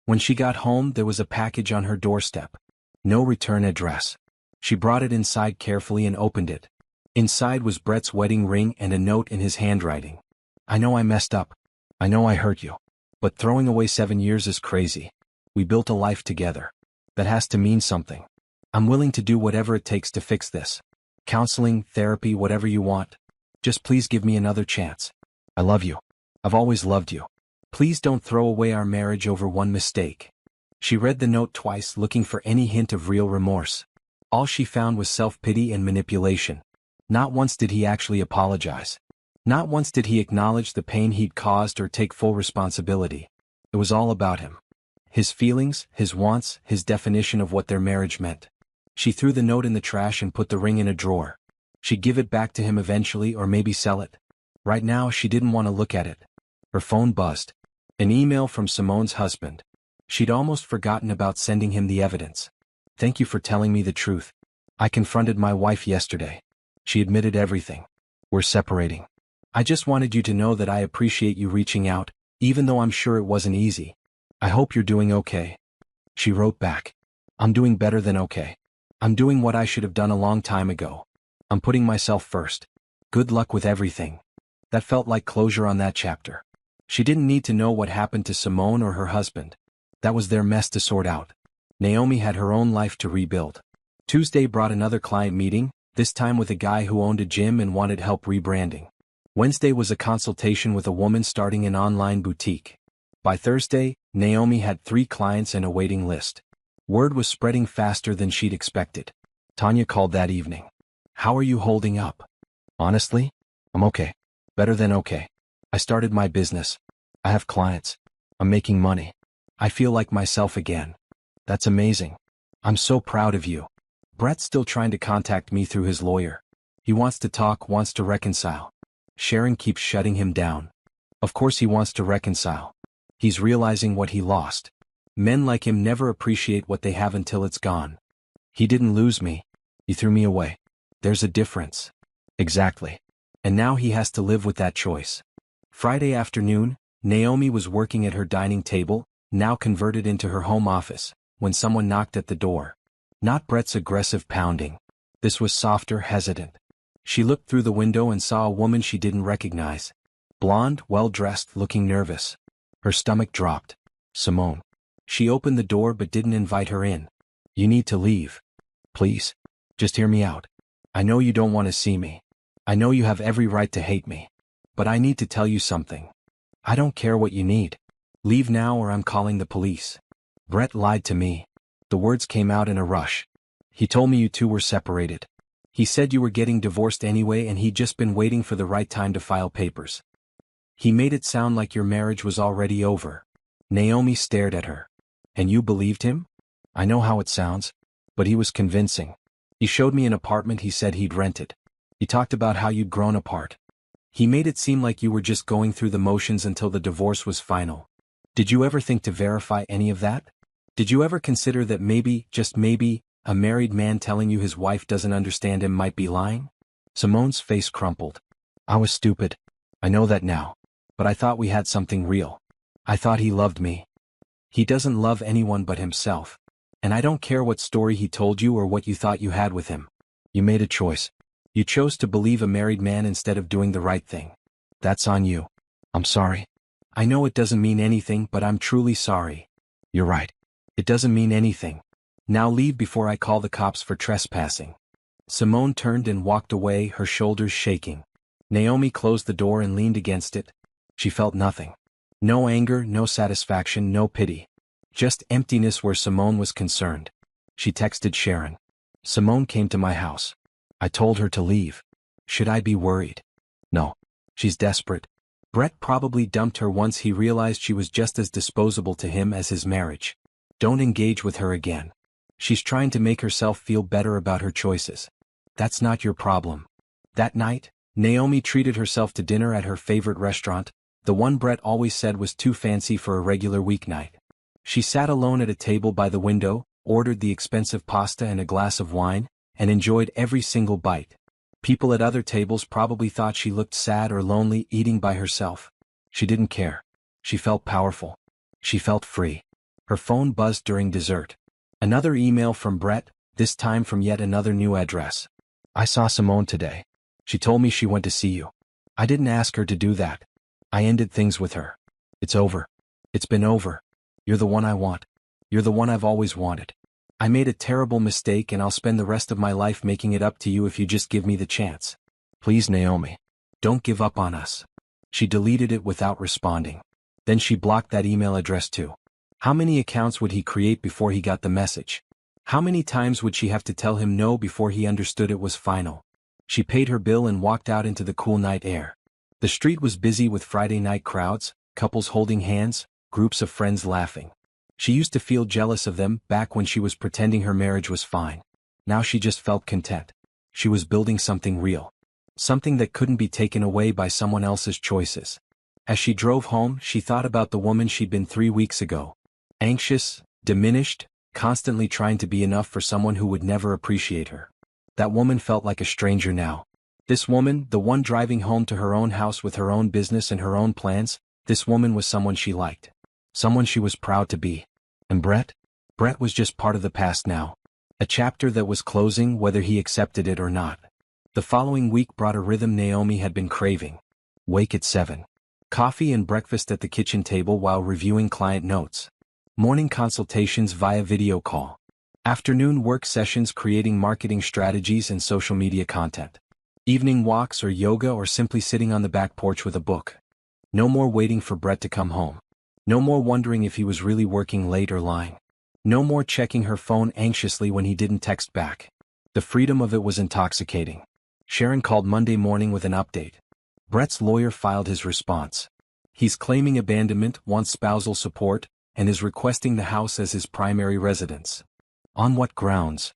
When she got home, there was a package on her doorstep. No return address. She brought it inside carefully and opened it. Inside was Brett's wedding ring and a note in his handwriting. I know I messed up. I know I hurt you. But throwing away 7 years is crazy. We built a life together. That has to mean something. I'm willing to do whatever it takes to fix this. Counseling, therapy, whatever you want. Just please give me another chance. I love you. I've always loved you. Please don't throw away our marriage over one mistake. She read the note twice, looking for any hint of real remorse. All she found was self-pity and manipulation. Not once did he actually apologize. Not once did he acknowledge the pain he'd caused or take full responsibility. It was all about him. His feelings, his wants, his definition of what their marriage meant. She threw the note in the trash and put the ring in a drawer. She'd give it back to him eventually or maybe sell it. Right now she didn't want to look at it. Her phone buzzed. An email from Simone's husband. She'd almost forgotten about sending him the evidence. Thank you for telling me the truth. I confronted my wife yesterday. She admitted everything. We're separating. I just wanted you to know that I appreciate you reaching out, even though I'm sure it wasn't easy. I hope you're doing okay. She wrote back. I'm doing better than okay. I'm doing what I should have done a long time ago. I'm putting myself first. Good luck with everything. That felt like closure on that chapter. She didn't need to know what happened to Simone or her husband. That was their mess to sort out. Naomi had her own life to rebuild. Tuesday brought another client meeting, this time with a guy who owned a gym and wanted help rebranding. Wednesday was a consultation with a woman starting an online boutique. By Thursday, Naomi had 3 clients and a waiting list. Word was spreading faster than she'd expected. Tanya called that evening. How are you holding up? Honestly, I'm okay. Better than okay. I started my business. I have clients. I'm making money. I feel like myself again. That's amazing. I'm so proud of you. Brett's still trying to contact me through his lawyer. He wants to talk, wants to reconcile. Sharon keeps shutting him down. Of course he wants to reconcile. He's realizing what he lost. Men like him never appreciate what they have until it's gone. He didn't lose me. He threw me away. There's a difference. Exactly. And now he has to live with that choice. Friday afternoon, Naomi was working at her dining table, now converted into her home office, when someone knocked at the door. Not Brett's aggressive pounding. This was softer, hesitant. She looked through the window and saw a woman she didn't recognize. Blonde, well-dressed, looking nervous. Her stomach dropped. Simone. She opened the door but didn't invite her in. You need to leave. Please. Just hear me out. I know you don't want to see me. I know you have every right to hate me. But I need to tell you something. I don't care what you need. Leave now or I'm calling the police. Brett lied to me. The words came out in a rush. He told me you two were separated. He said you were getting divorced anyway and he'd just been waiting for the right time to file papers. He made it sound like your marriage was already over. Naomi stared at her. And you believed him? I know how it sounds, but he was convincing. He showed me an apartment he said he'd rented. He talked about how you'd grown apart. He made it seem like you were just going through the motions until the divorce was final. Did you ever think to verify any of that? Did you ever consider that maybe, just maybe, a married man telling you his wife doesn't understand him might be lying? Simone's face crumpled. I was stupid. I know that now. But I thought we had something real. I thought he loved me. He doesn't love anyone but himself. And I don't care what story he told you or what you thought you had with him. You made a choice. You chose to believe a married man instead of doing the right thing. That's on you. I'm sorry. I know it doesn't mean anything, but I'm truly sorry. You're right. It doesn't mean anything. Now leave before I call the cops for trespassing. Simone turned and walked away, her shoulders shaking. Naomi closed the door and leaned against it. She felt nothing. No anger, no satisfaction, no pity. Just emptiness where Simone was concerned. She texted Sharon. Simone came to my house. I told her to leave. Should I be worried? No. She's desperate. Brett probably dumped her once he realized she was just as disposable to him as his marriage. Don't engage with her again. She's trying to make herself feel better about her choices. That's not your problem. That night, Naomi treated herself to dinner at her favorite restaurant, the one Brett always said was too fancy for a regular weeknight. She sat alone at a table by the window, ordered the expensive pasta and a glass of wine, and enjoyed every single bite. People at other tables probably thought she looked sad or lonely eating by herself. She didn't care. She felt powerful. She felt free. Her phone buzzed during dessert. Another email from Brett, this time from yet another new address. I saw Simone today. She told me she went to see you. I didn't ask her to do that. I ended things with her. It's over. It's been over. You're the one I want. You're the one I've always wanted. I made a terrible mistake and I'll spend the rest of my life making it up to you if you just give me the chance. Please, Naomi. Don't give up on us. She deleted it without responding. Then she blocked that email address too. How many accounts would he create before he got the message? How many times would she have to tell him no before he understood it was final? She paid her bill and walked out into the cool night air. The street was busy with Friday night crowds, couples holding hands, groups of friends laughing. She used to feel jealous of them back when she was pretending her marriage was fine. Now she just felt content. She was building something real. Something that couldn't be taken away by someone else's choices. As she drove home, she thought about the woman she'd been 3 weeks ago. Anxious, diminished, constantly trying to be enough for someone who would never appreciate her. That woman felt like a stranger now. This woman, the one driving home to her own house with her own business and her own plans, this woman was someone she liked. Someone she was proud to be. And Brett? Brett was just part of the past now. A chapter that was closing whether he accepted it or not. The following week brought a rhythm Naomi had been craving. Wake at 7. Coffee and breakfast at the kitchen table while reviewing client notes. Morning consultations via video call. Afternoon work sessions creating marketing strategies and social media content. Evening walks or yoga or simply sitting on the back porch with a book. No more waiting for Brett to come home. No more wondering if he was really working late or lying. No more checking her phone anxiously when he didn't text back. The freedom of it was intoxicating. Sharon called Monday morning with an update. Brett's lawyer filed his response. He's claiming abandonment, wants spousal support, and is requesting the house as his primary residence. On what grounds?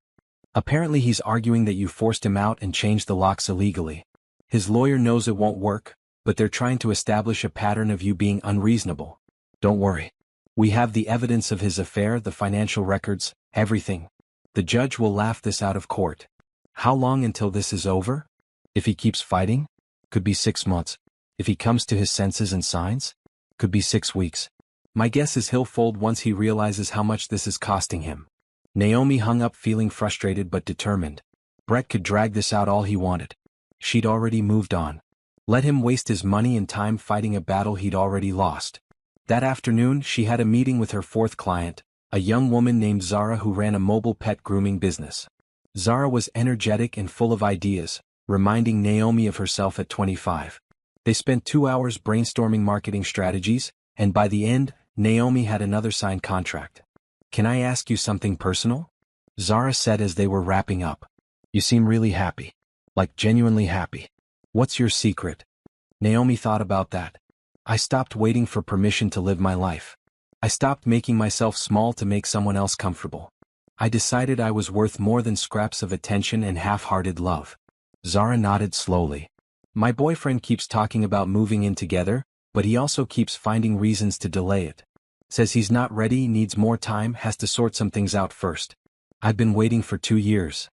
Apparently he's arguing that you forced him out and changed the locks illegally. His lawyer knows it won't work, but they're trying to establish a pattern of you being unreasonable. Don't worry. We have the evidence of his affair, the financial records, everything. The judge will laugh this out of court. How long until this is over? If he keeps fighting? Could be 6 months. If he comes to his senses and signs? Could be 6 weeks. My guess is he'll fold once he realizes how much this is costing him. Naomi hung up feeling frustrated but determined. Brett could drag this out all he wanted. She'd already moved on. Let him waste his money and time fighting a battle he'd already lost. That afternoon, she had a meeting with her fourth client, a young woman named Zara who ran a mobile pet grooming business. Zara was energetic and full of ideas, reminding Naomi of herself at 25. They spent 2 hours brainstorming marketing strategies, and by the end, Naomi had another signed contract. Can I ask you something personal? Zara said as they were wrapping up. You seem really happy. Like genuinely happy. What's your secret? Naomi thought about that. I stopped waiting for permission to live my life. I stopped making myself small to make someone else comfortable. I decided I was worth more than scraps of attention and half-hearted love. Zara nodded slowly. My boyfriend keeps talking about moving in together, but he also keeps finding reasons to delay it. Says he's not ready, needs more time, has to sort some things out first. I've been waiting for 2 years.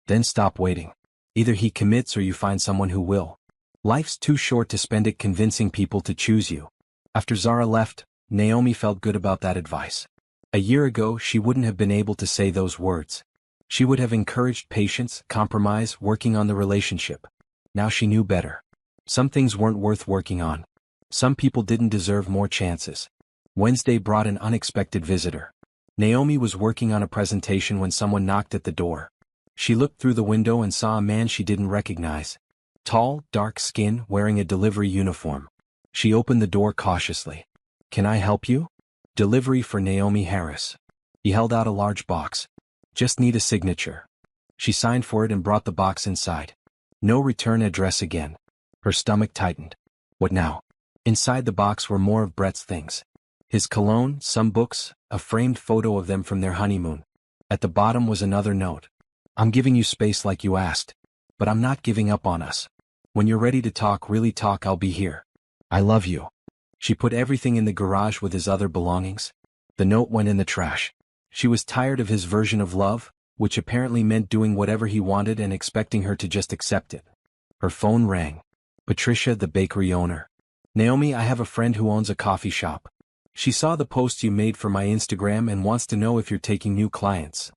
Then stop waiting. Either he commits or you find someone who will. Life's too short to spend it convincing people to choose you. After Zara left, Naomi felt good about that advice. A year ago, she wouldn't have been able to say those words. She would have encouraged patience, compromise, working on the relationship. Now she knew better. Some things weren't worth working on. Some people didn't deserve more chances. Wednesday brought an unexpected visitor. Naomi was working on a presentation when someone knocked at the door. She looked through the window and saw a man she didn't recognize. Tall, dark skin, wearing a delivery uniform. She opened the door cautiously. Can I help you? Delivery for Naomi Harris. He held out a large box. Just need a signature. She signed for it and brought the box inside. No return address again. Her stomach tightened. What now? Inside the box were more of Brett's things. His cologne, some books, a framed photo of them from their honeymoon. At the bottom was another note. I'm giving you space like you asked. But I'm not giving up on us. When you're ready to talk, really talk, I'll be here. I love you. She put everything in the garage with his other belongings. The note went in the trash. She was tired of his version of love, which apparently meant doing whatever he wanted and expecting her to just accept it. Her phone rang. Patricia, the bakery owner. Naomi, I have a friend who owns a coffee shop. She saw the post you made for my Instagram and wants to know if you're taking new clients.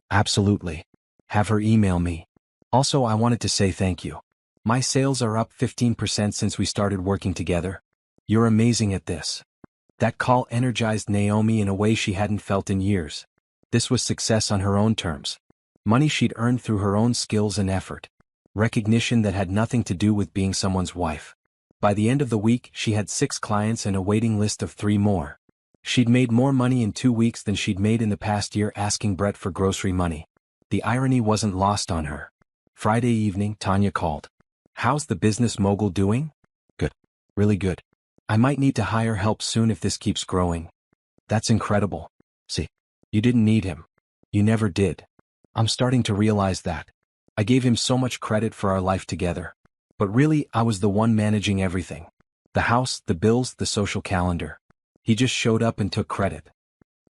Absolutely. Have her email me. Also, I wanted to say thank you. My sales are up 15% since we started working together. You're amazing at this. That call energized Naomi in a way she hadn't felt in years. This was success on her own terms. Money she'd earned through her own skills and effort. Recognition that had nothing to do with being someone's wife. By the end of the week, she had 6 clients and a waiting list of 3 more. She'd made more money in 2 weeks than she'd made in the past year asking Brett for grocery money. The irony wasn't lost on her. Friday evening, Tanya called. How's the business mogul doing? Good. Really good. I might need to hire help soon if this keeps growing. That's incredible. See, you didn't need him. You never did. I'm starting to realize that. I gave him so much credit for our life together. But really, I was the one managing everything. The house, the bills, the social calendar. He just showed up and took credit.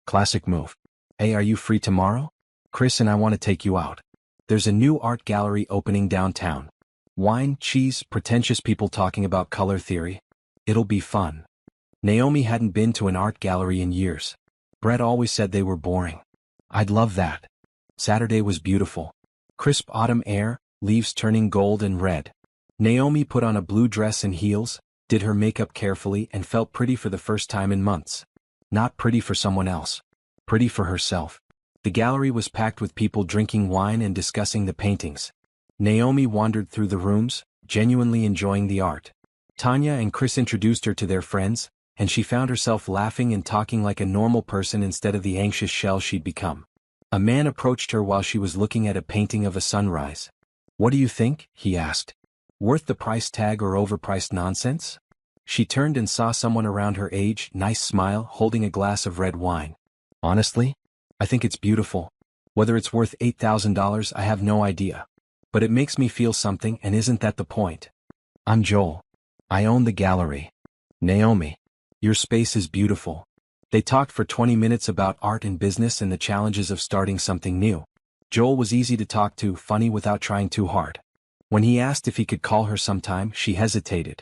Classic move. Hey, are you free tomorrow? Chris and I want to take you out. There's a new art gallery opening downtown. Wine, cheese, pretentious people talking about color theory. It'll be fun. Naomi hadn't been to an art gallery in years. Brett always said they were boring. I'd love that. Saturday was beautiful. Crisp autumn air, leaves turning gold and red. Naomi put on a blue dress and heels, did her makeup carefully and felt pretty for the first time in months. Not pretty for someone else. Pretty for herself. The gallery was packed with people drinking wine and discussing the paintings. Naomi wandered through the rooms, genuinely enjoying the art. Tanya and Chris introduced her to their friends, and she found herself laughing and talking like a normal person instead of the anxious shell she'd become. A man approached her while she was looking at a painting of a sunrise. What do you think? He asked. Worth the price tag or overpriced nonsense? She turned and saw someone around her age, nice smile, holding a glass of red wine. Honestly? I think it's beautiful. Whether it's worth $8,000, I have no idea. But it makes me feel something, and isn't that the point? I'm Joel. I own the gallery. Naomi. Your space is beautiful. They talked for 20 minutes about art and business and the challenges of starting something new. Joel was easy to talk to, funny without trying too hard. When he asked if he could call her sometime, she hesitated.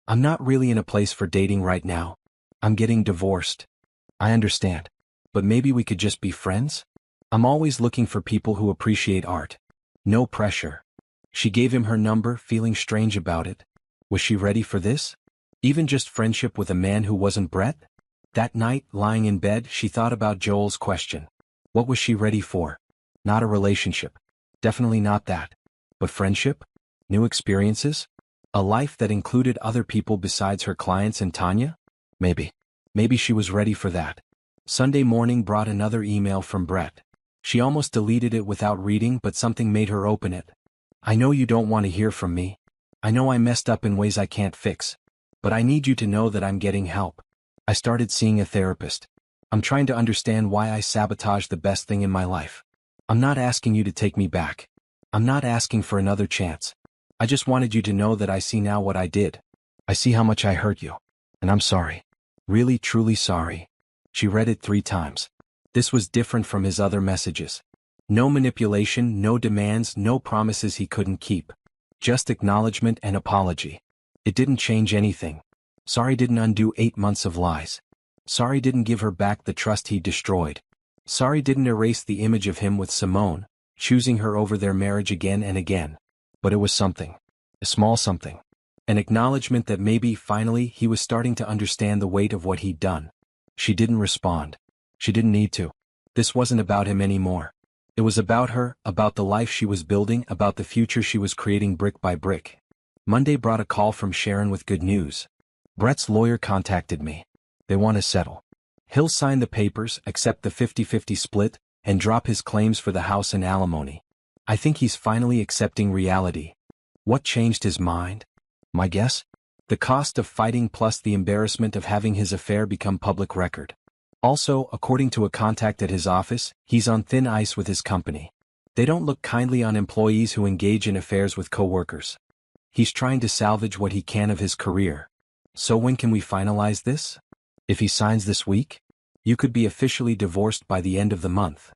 I'm not really in a place for dating right now. I'm getting divorced. I understand. But maybe we could just be friends? I'm always looking for people who appreciate art. No pressure. She gave him her number, feeling strange about it. Was she ready for this? Even just friendship with a man who wasn't Brett? That night, lying in bed, she thought about Joel's question. What was she ready for? Not a relationship. Definitely not that. But friendship? New experiences? A life that included other people besides her clients and Tanya? Maybe. Maybe she was ready for that. Sunday morning brought another email from Brett. She almost deleted it without reading, but something made her open it. I know you don't want to hear from me. I know I messed up in ways I can't fix. But I need you to know that I'm getting help. I started seeing a therapist. I'm trying to understand why I sabotaged the best thing in my life. I'm not asking you to take me back. I'm not asking for another chance. I just wanted you to know that I see now what I did. I see how much I hurt you. And I'm sorry. Really, truly sorry. She read it 3 times. This was different from his other messages. No manipulation, no demands, no promises he couldn't keep. Just acknowledgement and apology. It didn't change anything. Sorry didn't undo 8 months of lies. Sorry didn't give her back the trust he destroyed. Sorry didn't erase the image of him with Simone, choosing her over their marriage again and again. But it was something. A small something. An acknowledgement that maybe, finally, he was starting to understand the weight of what he'd done. She didn't respond. She didn't need to. This wasn't about him anymore. It was about her, about the life she was building, about the future she was creating brick by brick. Monday brought a call from Sharon with good news. Brett's lawyer contacted me. They want to settle. He'll sign the papers, accept the 50-50 split, and drop his claims for the house and alimony. I think he's finally accepting reality. What changed his mind? My guess? The cost of fighting plus the embarrassment of having his affair become public record. Also, according to a contact at his office, he's on thin ice with his company. They don't look kindly on employees who engage in affairs with coworkers. He's trying to salvage what he can of his career. So when can we finalize this? If he signs this week? You could be officially divorced by the end of the month.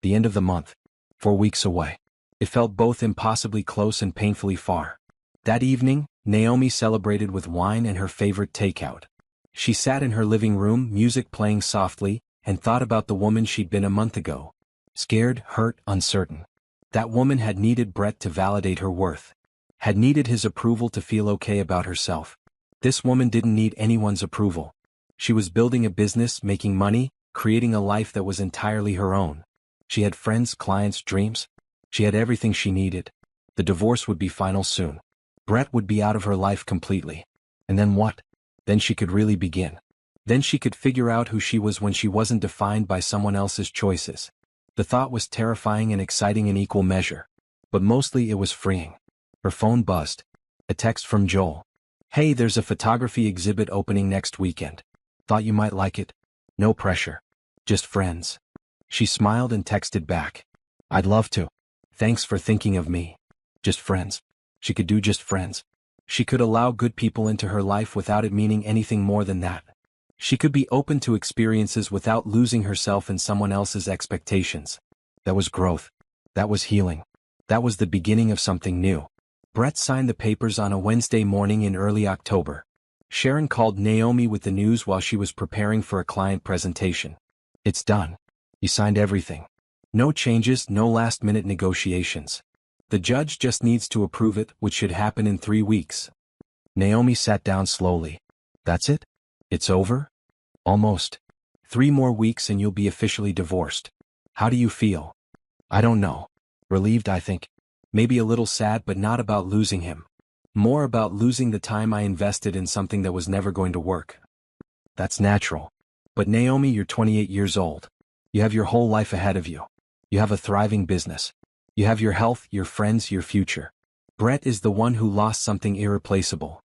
The end of the month. 4 weeks away. It felt both impossibly close and painfully far. That evening, Naomi celebrated with wine and her favorite takeout. She sat in her living room, music playing softly, and thought about the woman she'd been a month ago. Scared, hurt, uncertain. That woman had needed Brett to validate her worth. Had needed his approval to feel okay about herself. This woman didn't need anyone's approval. She was building a business, making money, creating a life that was entirely her own. She had friends, clients, dreams. She had everything she needed. The divorce would be final soon. Brett would be out of her life completely. And then what? Then she could really begin. Then she could figure out who she was when she wasn't defined by someone else's choices. The thought was terrifying and exciting in equal measure. But mostly it was freeing. Her phone buzzed. A text from Joel. Hey, there's a photography exhibit opening next weekend. Thought you might like it. No pressure. Just friends. She smiled and texted back. I'd love to. Thanks for thinking of me. Just friends. She could do just friends. She could allow good people into her life without it meaning anything more than that. She could be open to experiences without losing herself in someone else's expectations. That was growth. That was healing. That was the beginning of something new. Brett signed the papers on a Wednesday morning in early October. Sharon called Naomi with the news while she was preparing for a client presentation. It's done. He signed everything. No changes, no last-minute negotiations. The judge just needs to approve it, which should happen in 3 weeks. Naomi sat down slowly. That's it? It's over? Almost. 3 more weeks and you'll be officially divorced. How do you feel? I don't know. Relieved, I think. Maybe a little sad, but not about losing him. More about losing the time I invested in something that was never going to work. That's natural. But Naomi, you're 28 years old. You have your whole life ahead of you. You have a thriving business. You have your health, your friends, your future. Brett is the one who lost something irreplaceable.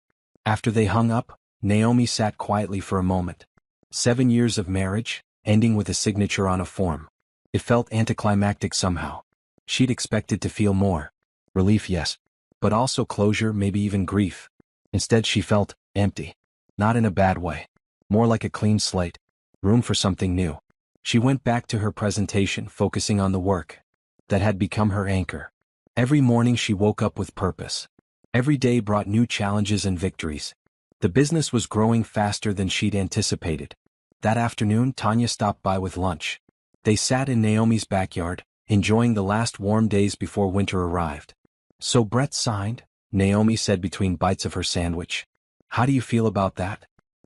After they hung up, Naomi sat quietly for a moment. 7 years of marriage, ending with a signature on a form. It felt anticlimactic somehow. She'd expected to feel more. Relief, yes. But also closure, maybe even grief. Instead she felt empty. Not in a bad way. More like a clean slate. Room for something new. She went back to her presentation, focusing on the work that had become her anchor. Every morning she woke up with purpose. Every day brought new challenges and victories. The business was growing faster than she'd anticipated. That afternoon, Tanya stopped by with lunch. They sat in Naomi's backyard, enjoying the last warm days before winter arrived. So Brett signed, Naomi said between bites of her sandwich. How do you feel about that?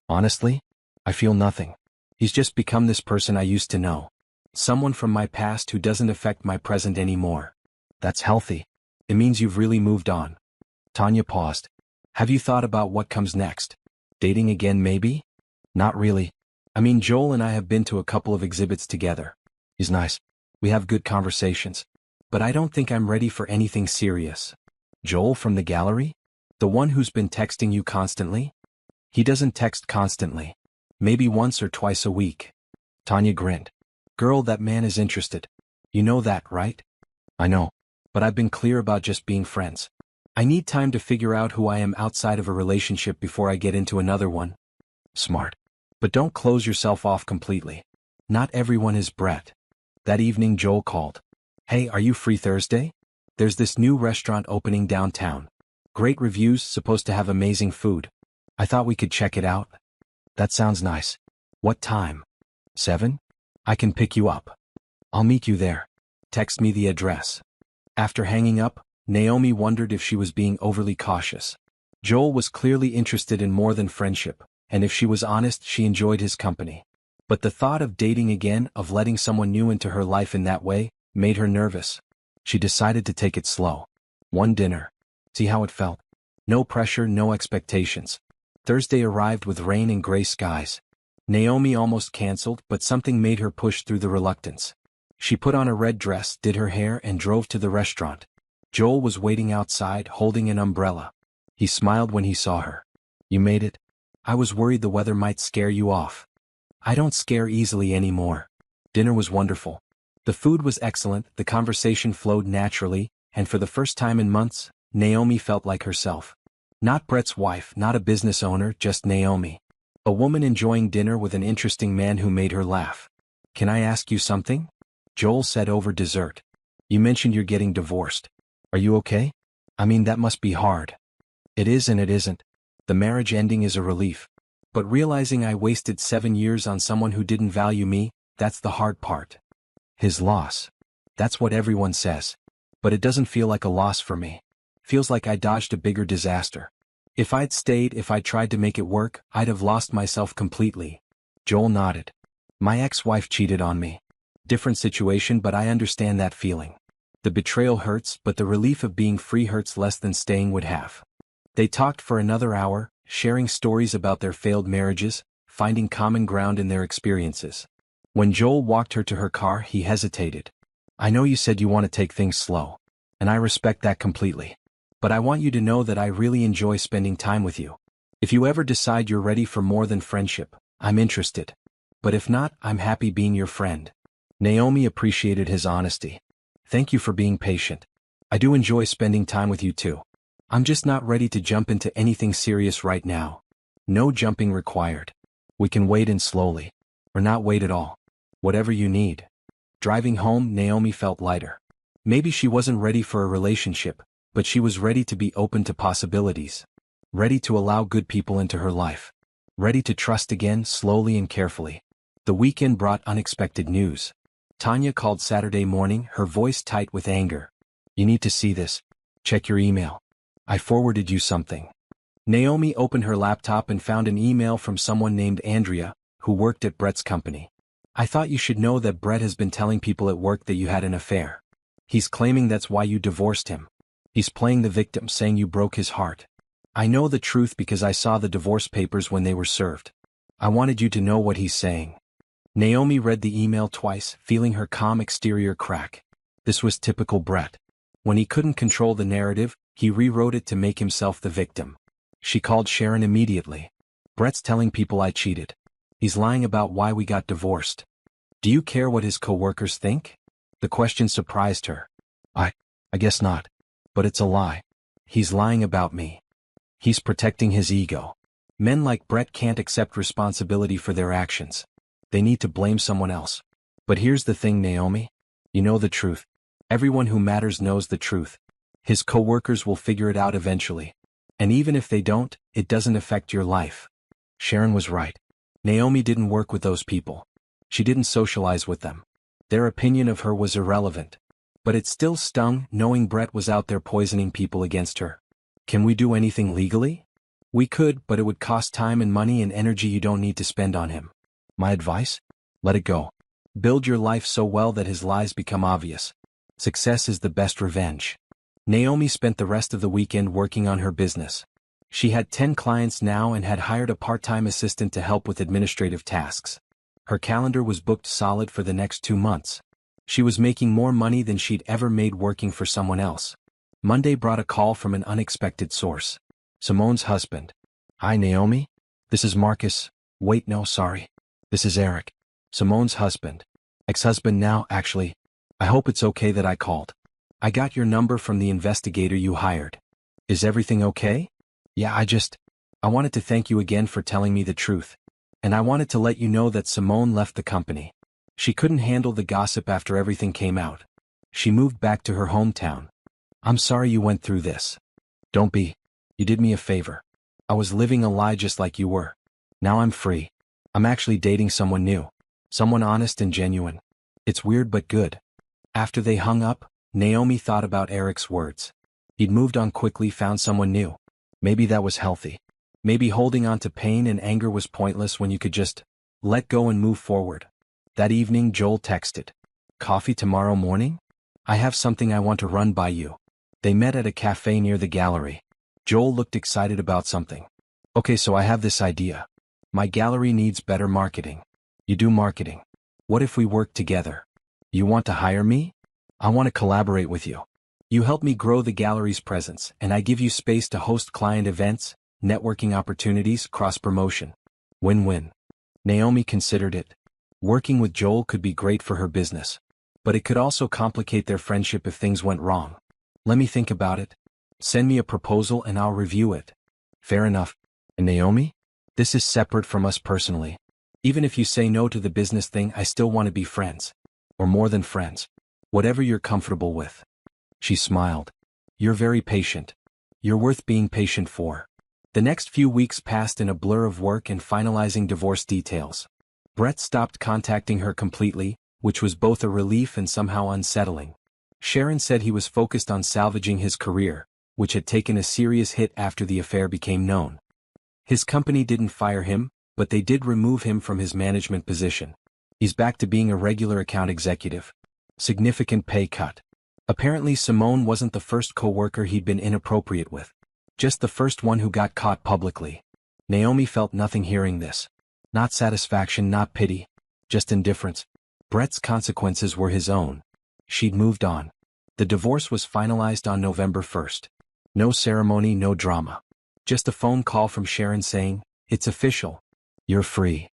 Honestly, I feel nothing. He's just become this person I used to know. Someone from my past who doesn't affect my present anymore. That's healthy. It means you've really moved on. Tanya paused. Have you thought about what comes next? Dating again maybe? Not really. I mean, Joel and I have been to a couple of exhibits together. He's nice. We have good conversations. But I don't think I'm ready for anything serious. Joel from the gallery? The one who's been texting you constantly? He doesn't text constantly. Maybe once or twice a week. Tanya grinned. Girl, that man is interested. You know that, right? I know. But I've been clear about just being friends. I need time to figure out who I am outside of a relationship before I get into another one. Smart. But don't close yourself off completely. Not everyone is Brett. That evening Joel called. Hey, are you free Thursday? There's this new restaurant opening downtown. Great reviews, supposed to have amazing food. I thought we could check it out. That sounds nice. What time? 7? I can pick you up. I'll meet you there. Text me the address. After hanging up, Naomi wondered if she was being overly cautious. Joel was clearly interested in more than friendship, and if she was honest, she enjoyed his company. But the thought of dating again, of letting someone new into her life in that way, made her nervous. She decided to take it slow. One dinner. See how it felt. No pressure, no expectations. Thursday arrived with rain and gray skies. Naomi almost canceled, but something made her push through the reluctance. She put on a red dress, did her hair, and drove to the restaurant. Joel was waiting outside, holding an umbrella. He smiled when he saw her. You made it? I was worried the weather might scare you off. I don't scare easily anymore. Dinner was wonderful. The food was excellent, the conversation flowed naturally, and for the first time in months, Naomi felt like herself. Not Brett's wife, not a business owner, just Naomi. A woman enjoying dinner with an interesting man who made her laugh. Can I ask you something? Joel said over dessert. You mentioned you're getting divorced. Are you okay? I mean, that must be hard. It is and it isn't. The marriage ending is a relief. But realizing I wasted 7 years on someone who didn't value me, that's the hard part. His loss. That's what everyone says. But it doesn't feel like a loss for me. Feels like I dodged a bigger disaster. If I'd stayed, if I tried to make it work, I'd have lost myself completely. Joel nodded. My ex-wife cheated on me. Different situation, but I understand that feeling. The betrayal hurts, but the relief of being free hurts less than staying would have. They talked for another hour, sharing stories about their failed marriages, finding common ground in their experiences. When Joel walked her to her car, he hesitated. I know you said you want to take things slow. And I respect that completely. But I want you to know that I really enjoy spending time with you. If you ever decide you're ready for more than friendship, I'm interested. But if not, I'm happy being your friend. Naomi appreciated his honesty. Thank you for being patient. I do enjoy spending time with you too. I'm just not ready to jump into anything serious right now. No jumping required. We can wait in slowly. Or not wait at all. Whatever you need. Driving home, Naomi felt lighter. Maybe she wasn't ready for a relationship, but she was ready to be open to possibilities. Ready to allow good people into her life. Ready to trust again, slowly and carefully. The weekend brought unexpected news. Tanya called Saturday morning, her voice tight with anger. You need to see this. Check your email. I forwarded you something. Naomi opened her laptop and found an email from someone named Andrea, who worked at Brett's company. I thought you should know that Brett has been telling people at work that you had an affair. He's claiming that's why you divorced him. He's playing the victim, saying you broke his heart. I know the truth because I saw the divorce papers when they were served. I wanted you to know what he's saying. Naomi read the email twice, feeling her calm exterior crack. This was typical Brett. When he couldn't control the narrative, he rewrote it to make himself the victim. She called Sharon immediately. Brett's telling people I cheated. He's lying about why we got divorced. Do you care what his coworkers think? The question surprised her. I guess not. But it's a lie. He's lying about me. He's protecting his ego. Men like Brett can't accept responsibility for their actions. They need to blame someone else. But here's the thing, Naomi. You know the truth. Everyone who matters knows the truth. His coworkers will figure it out eventually. And even if they don't, it doesn't affect your life. Sharon was right. Naomi didn't work with those people. She didn't socialize with them. Their opinion of her was irrelevant. But it still stung, knowing Brett was out there poisoning people against her. Can we do anything legally? We could, but it would cost time and money and energy you don't need to spend on him. My advice? Let it go. Build your life so well that his lies become obvious. Success is the best revenge. Naomi spent the rest of the weekend working on her business. She had 10 clients now and had hired a part-time assistant to help with administrative tasks. Her calendar was booked solid for the next 2 months. She was making more money than she'd ever made working for someone else. Monday brought a call from an unexpected source. Simone's husband. Hi, Naomi? This is Marcus. Wait, no, sorry. This is Eric. Simone's husband. Ex-husband now, actually. I hope it's okay that I called. I got your number from the investigator you hired. Is everything okay? Yeah, I wanted to thank you again for telling me the truth. And I wanted to let you know that Simone left the company. She couldn't handle the gossip after everything came out. She moved back to her hometown. I'm sorry you went through this. Don't be. You did me a favor. I was living a lie just like you were. Now I'm free. I'm actually dating someone new. Someone honest and genuine. It's weird but good. After they hung up, Naomi thought about Eric's words. He'd moved on quickly, found someone new. Maybe that was healthy. Maybe holding on to pain and anger was pointless when you could just let go and move forward. That evening Joel texted. Coffee tomorrow morning? I have something I want to run by you. They met at a cafe near the gallery. Joel looked excited about something. Okay, so I have this idea. My gallery needs better marketing. You do marketing. What if we work together? You want to hire me? I want to collaborate with you. You help me grow the gallery's presence, and I give you space to host client events, networking opportunities, cross-promotion. Win-win. Naomi considered it. Working with Joel could be great for her business. But it could also complicate their friendship if things went wrong. Let me think about it. Send me a proposal and I'll review it. Fair enough. And Naomi? This is separate from us personally. Even if you say no to the business thing, I still want to be friends. Or more than friends. Whatever you're comfortable with. She smiled. You're very patient. You're worth being patient for. The next few weeks passed in a blur of work and finalizing divorce details. Brett stopped contacting her completely, which was both a relief and somehow unsettling. Sharon said he was focused on salvaging his career, which had taken a serious hit after the affair became known. His company didn't fire him, but they did remove him from his management position. He's back to being a regular account executive. Significant pay cut. Apparently Simone wasn't the first co-worker he'd been inappropriate with. Just the first one who got caught publicly. Naomi felt nothing hearing this. Not satisfaction, not pity. Just indifference. Brett's consequences were his own. She'd moved on. The divorce was finalized on November 1st. No ceremony, no drama. Just a phone call from Sharon saying, "It's official. You're free."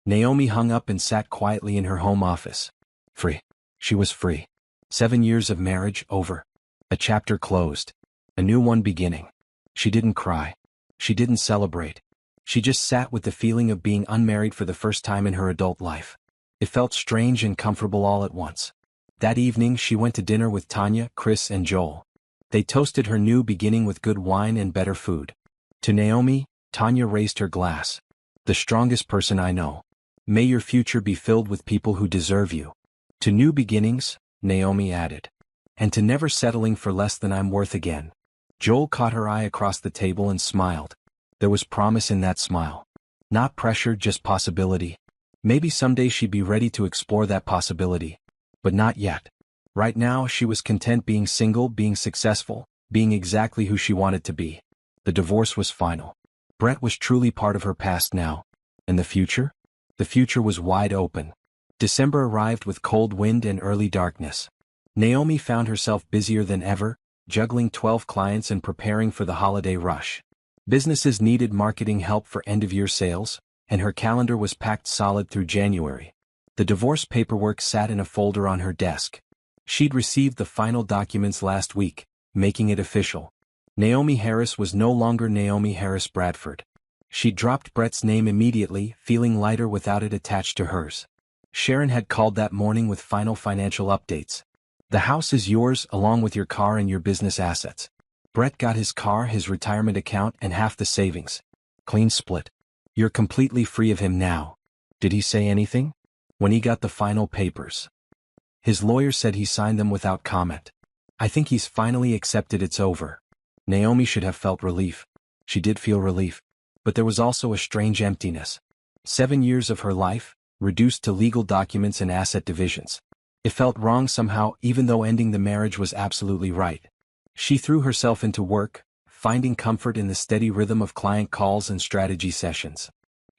Naomi hung up and sat quietly in her home office. Free. She was free. 7 years of marriage over. A chapter closed. A new one beginning. She didn't cry. She didn't celebrate. She just sat with the feeling of being unmarried for the first time in her adult life. It felt strange and comfortable all at once. That evening she went to dinner with Tanya, Chris and Joel. They toasted her new beginning with good wine and better food. To Naomi, Tanya raised her glass. The strongest person I know. May your future be filled with people who deserve you. To new beginnings, Naomi added. And to never settling for less than I'm worth again. Joel caught her eye across the table and smiled. There was promise in that smile. Not pressure, just possibility. Maybe someday she'd be ready to explore that possibility. But not yet. Right now she was content being single, being successful, being exactly who she wanted to be. The divorce was final. Brett was truly part of her past now. And the future? The future was wide open. December arrived with cold wind and early darkness. Naomi found herself busier than ever, juggling 12 clients and preparing for the holiday rush. Businesses needed marketing help for end-of-year sales, and her calendar was packed solid through January. The divorce paperwork sat in a folder on her desk. She'd received the final documents last week, making it official. Naomi Harris was no longer Naomi Harris Bradford. She dropped Brett's name immediately, feeling lighter without it attached to hers. Sharon had called that morning with final financial updates. The house is yours along with your car and your business assets. Brett got his car, his retirement account, and half the savings. Clean split. You're completely free of him now. Did he say anything? When he got the final papers. His lawyer said he signed them without comment. I think he's finally accepted it's over. Naomi should have felt relief. She did feel relief. But there was also a strange emptiness. 7 years of her life, reduced to legal documents and asset divisions. It felt wrong somehow, even though ending the marriage was absolutely right. She threw herself into work, finding comfort in the steady rhythm of client calls and strategy sessions.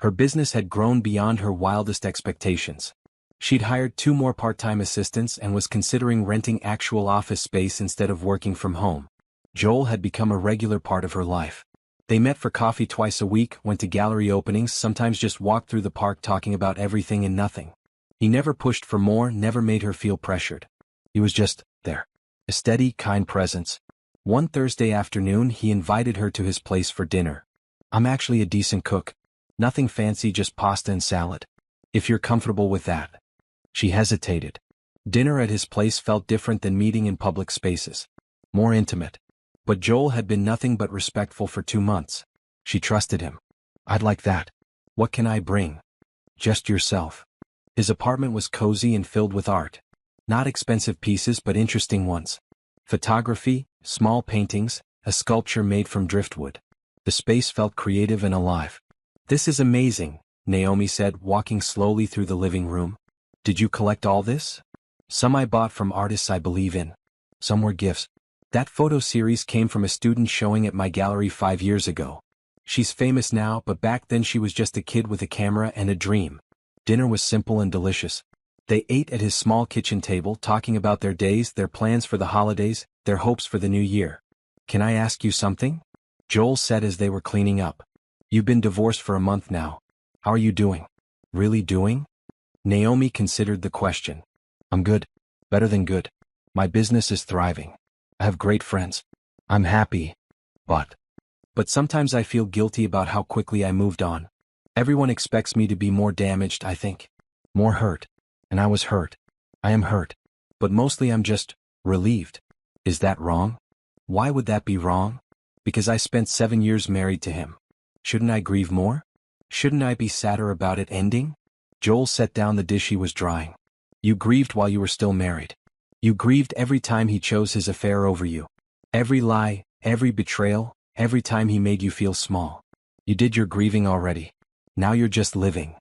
Her business had grown beyond her wildest expectations. She'd hired 2 more part-time assistants and was considering renting actual office space instead of working from home. Joel had become a regular part of her life. They met for coffee twice a week, went to gallery openings, sometimes just walked through the park talking about everything and nothing. He never pushed for more, never made her feel pressured. He was just there. A steady, kind presence. One Thursday afternoon, he invited her to his place for dinner. "I'm actually a decent cook. Nothing fancy, just pasta and salad. If you're comfortable with that." She hesitated. Dinner at his place felt different than meeting in public spaces. More intimate. But Joel had been nothing but respectful for 2 months. She trusted him. "I'd like that. What can I bring?" "Just yourself." His apartment was cozy and filled with art. Not expensive pieces but interesting ones. Photography, small paintings, a sculpture made from driftwood. The space felt creative and alive. "This is amazing," Naomi said, walking slowly through the living room. "Did you collect all this?" "Some I bought from artists I believe in. Some were gifts. That photo series came from a student showing at my gallery 5 years ago. She's famous now, but back then she was just a kid with a camera and a dream." Dinner was simple and delicious. They ate at his small kitchen table, talking about their days, their plans for the holidays, their hopes for the new year. "Can I ask you something?" Joel said as they were cleaning up. "You've been divorced for a month now. How are you doing?" "Really doing?" Naomi considered the question. "I'm good. Better than good. My business is thriving. I have great friends. I'm happy. But sometimes I feel guilty about how quickly I moved on. Everyone expects me to be more damaged, I think. More hurt. And I was hurt. I am hurt. But mostly I'm just relieved." "Is that wrong?" "Why would that be wrong?" "Because I spent 7 years married to him. Shouldn't I grieve more? Shouldn't I be sadder about it ending?" Joel set down the dish he was drying. "You grieved while you were still married. You grieved every time he chose his affair over you. Every lie, every betrayal, every time he made you feel small. You did your grieving already. Now you're just living."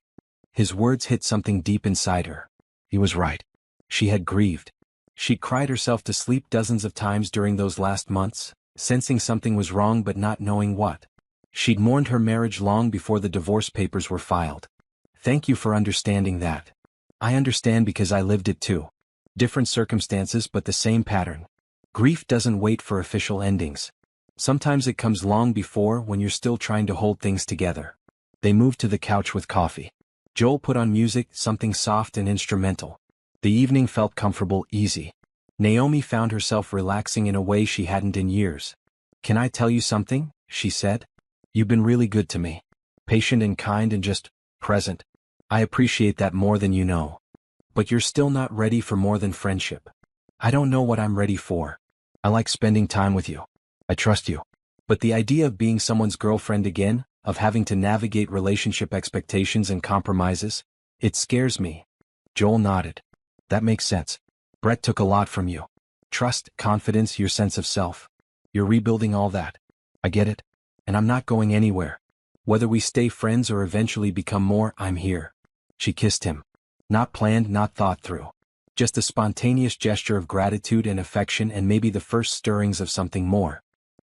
His words hit something deep inside her. He was right. She had grieved. She'd cried herself to sleep dozens of times during those last months, sensing something was wrong but not knowing what. She'd mourned her marriage long before the divorce papers were filed. "Thank you for understanding that. I understand because I lived it too. Different circumstances but the same pattern. Grief doesn't wait for official endings. Sometimes it comes long before, when you're still trying to hold things together." They moved to the couch with coffee. Joel put on music, something soft and instrumental. The evening felt comfortable, easy. Naomi found herself relaxing in a way she hadn't in years. "Can I tell you something?" she said. "You've been really good to me. Patient and kind and just present. I appreciate that more than you know. But you're still not ready for more than friendship." "I don't know what I'm ready for. I like spending time with you. I trust you. But the idea of being someone's girlfriend again, of having to navigate relationship expectations and compromises, it scares me." Joel nodded. "That makes sense. Brett took a lot from you. Trust, confidence, your sense of self. You're rebuilding all that. I get it. And I'm not going anywhere. Whether we stay friends or eventually become more, I'm here." She kissed him. Not planned, not thought through. Just a spontaneous gesture of gratitude and affection, and maybe the first stirrings of something more.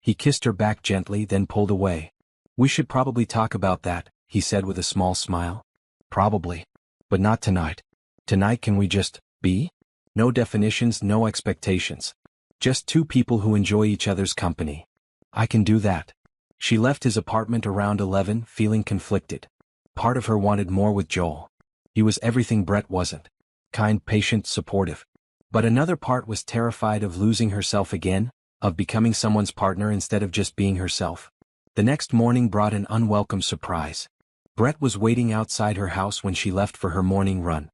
He kissed her back gently, then pulled away. "We should probably talk about that," he said with a small smile. "Probably. But not tonight. Tonight can we just be? No definitions, no expectations. Just 2 people who enjoy each other's company." "I can do that." She left his apartment around 11, feeling conflicted. Part of her wanted more with Joel. He was everything Brett wasn't. Kind, patient, supportive. But another part was terrified of losing herself again, of becoming someone's partner instead of just being herself. The next morning brought an unwelcome surprise. Brett was waiting outside her house when she left for her morning run.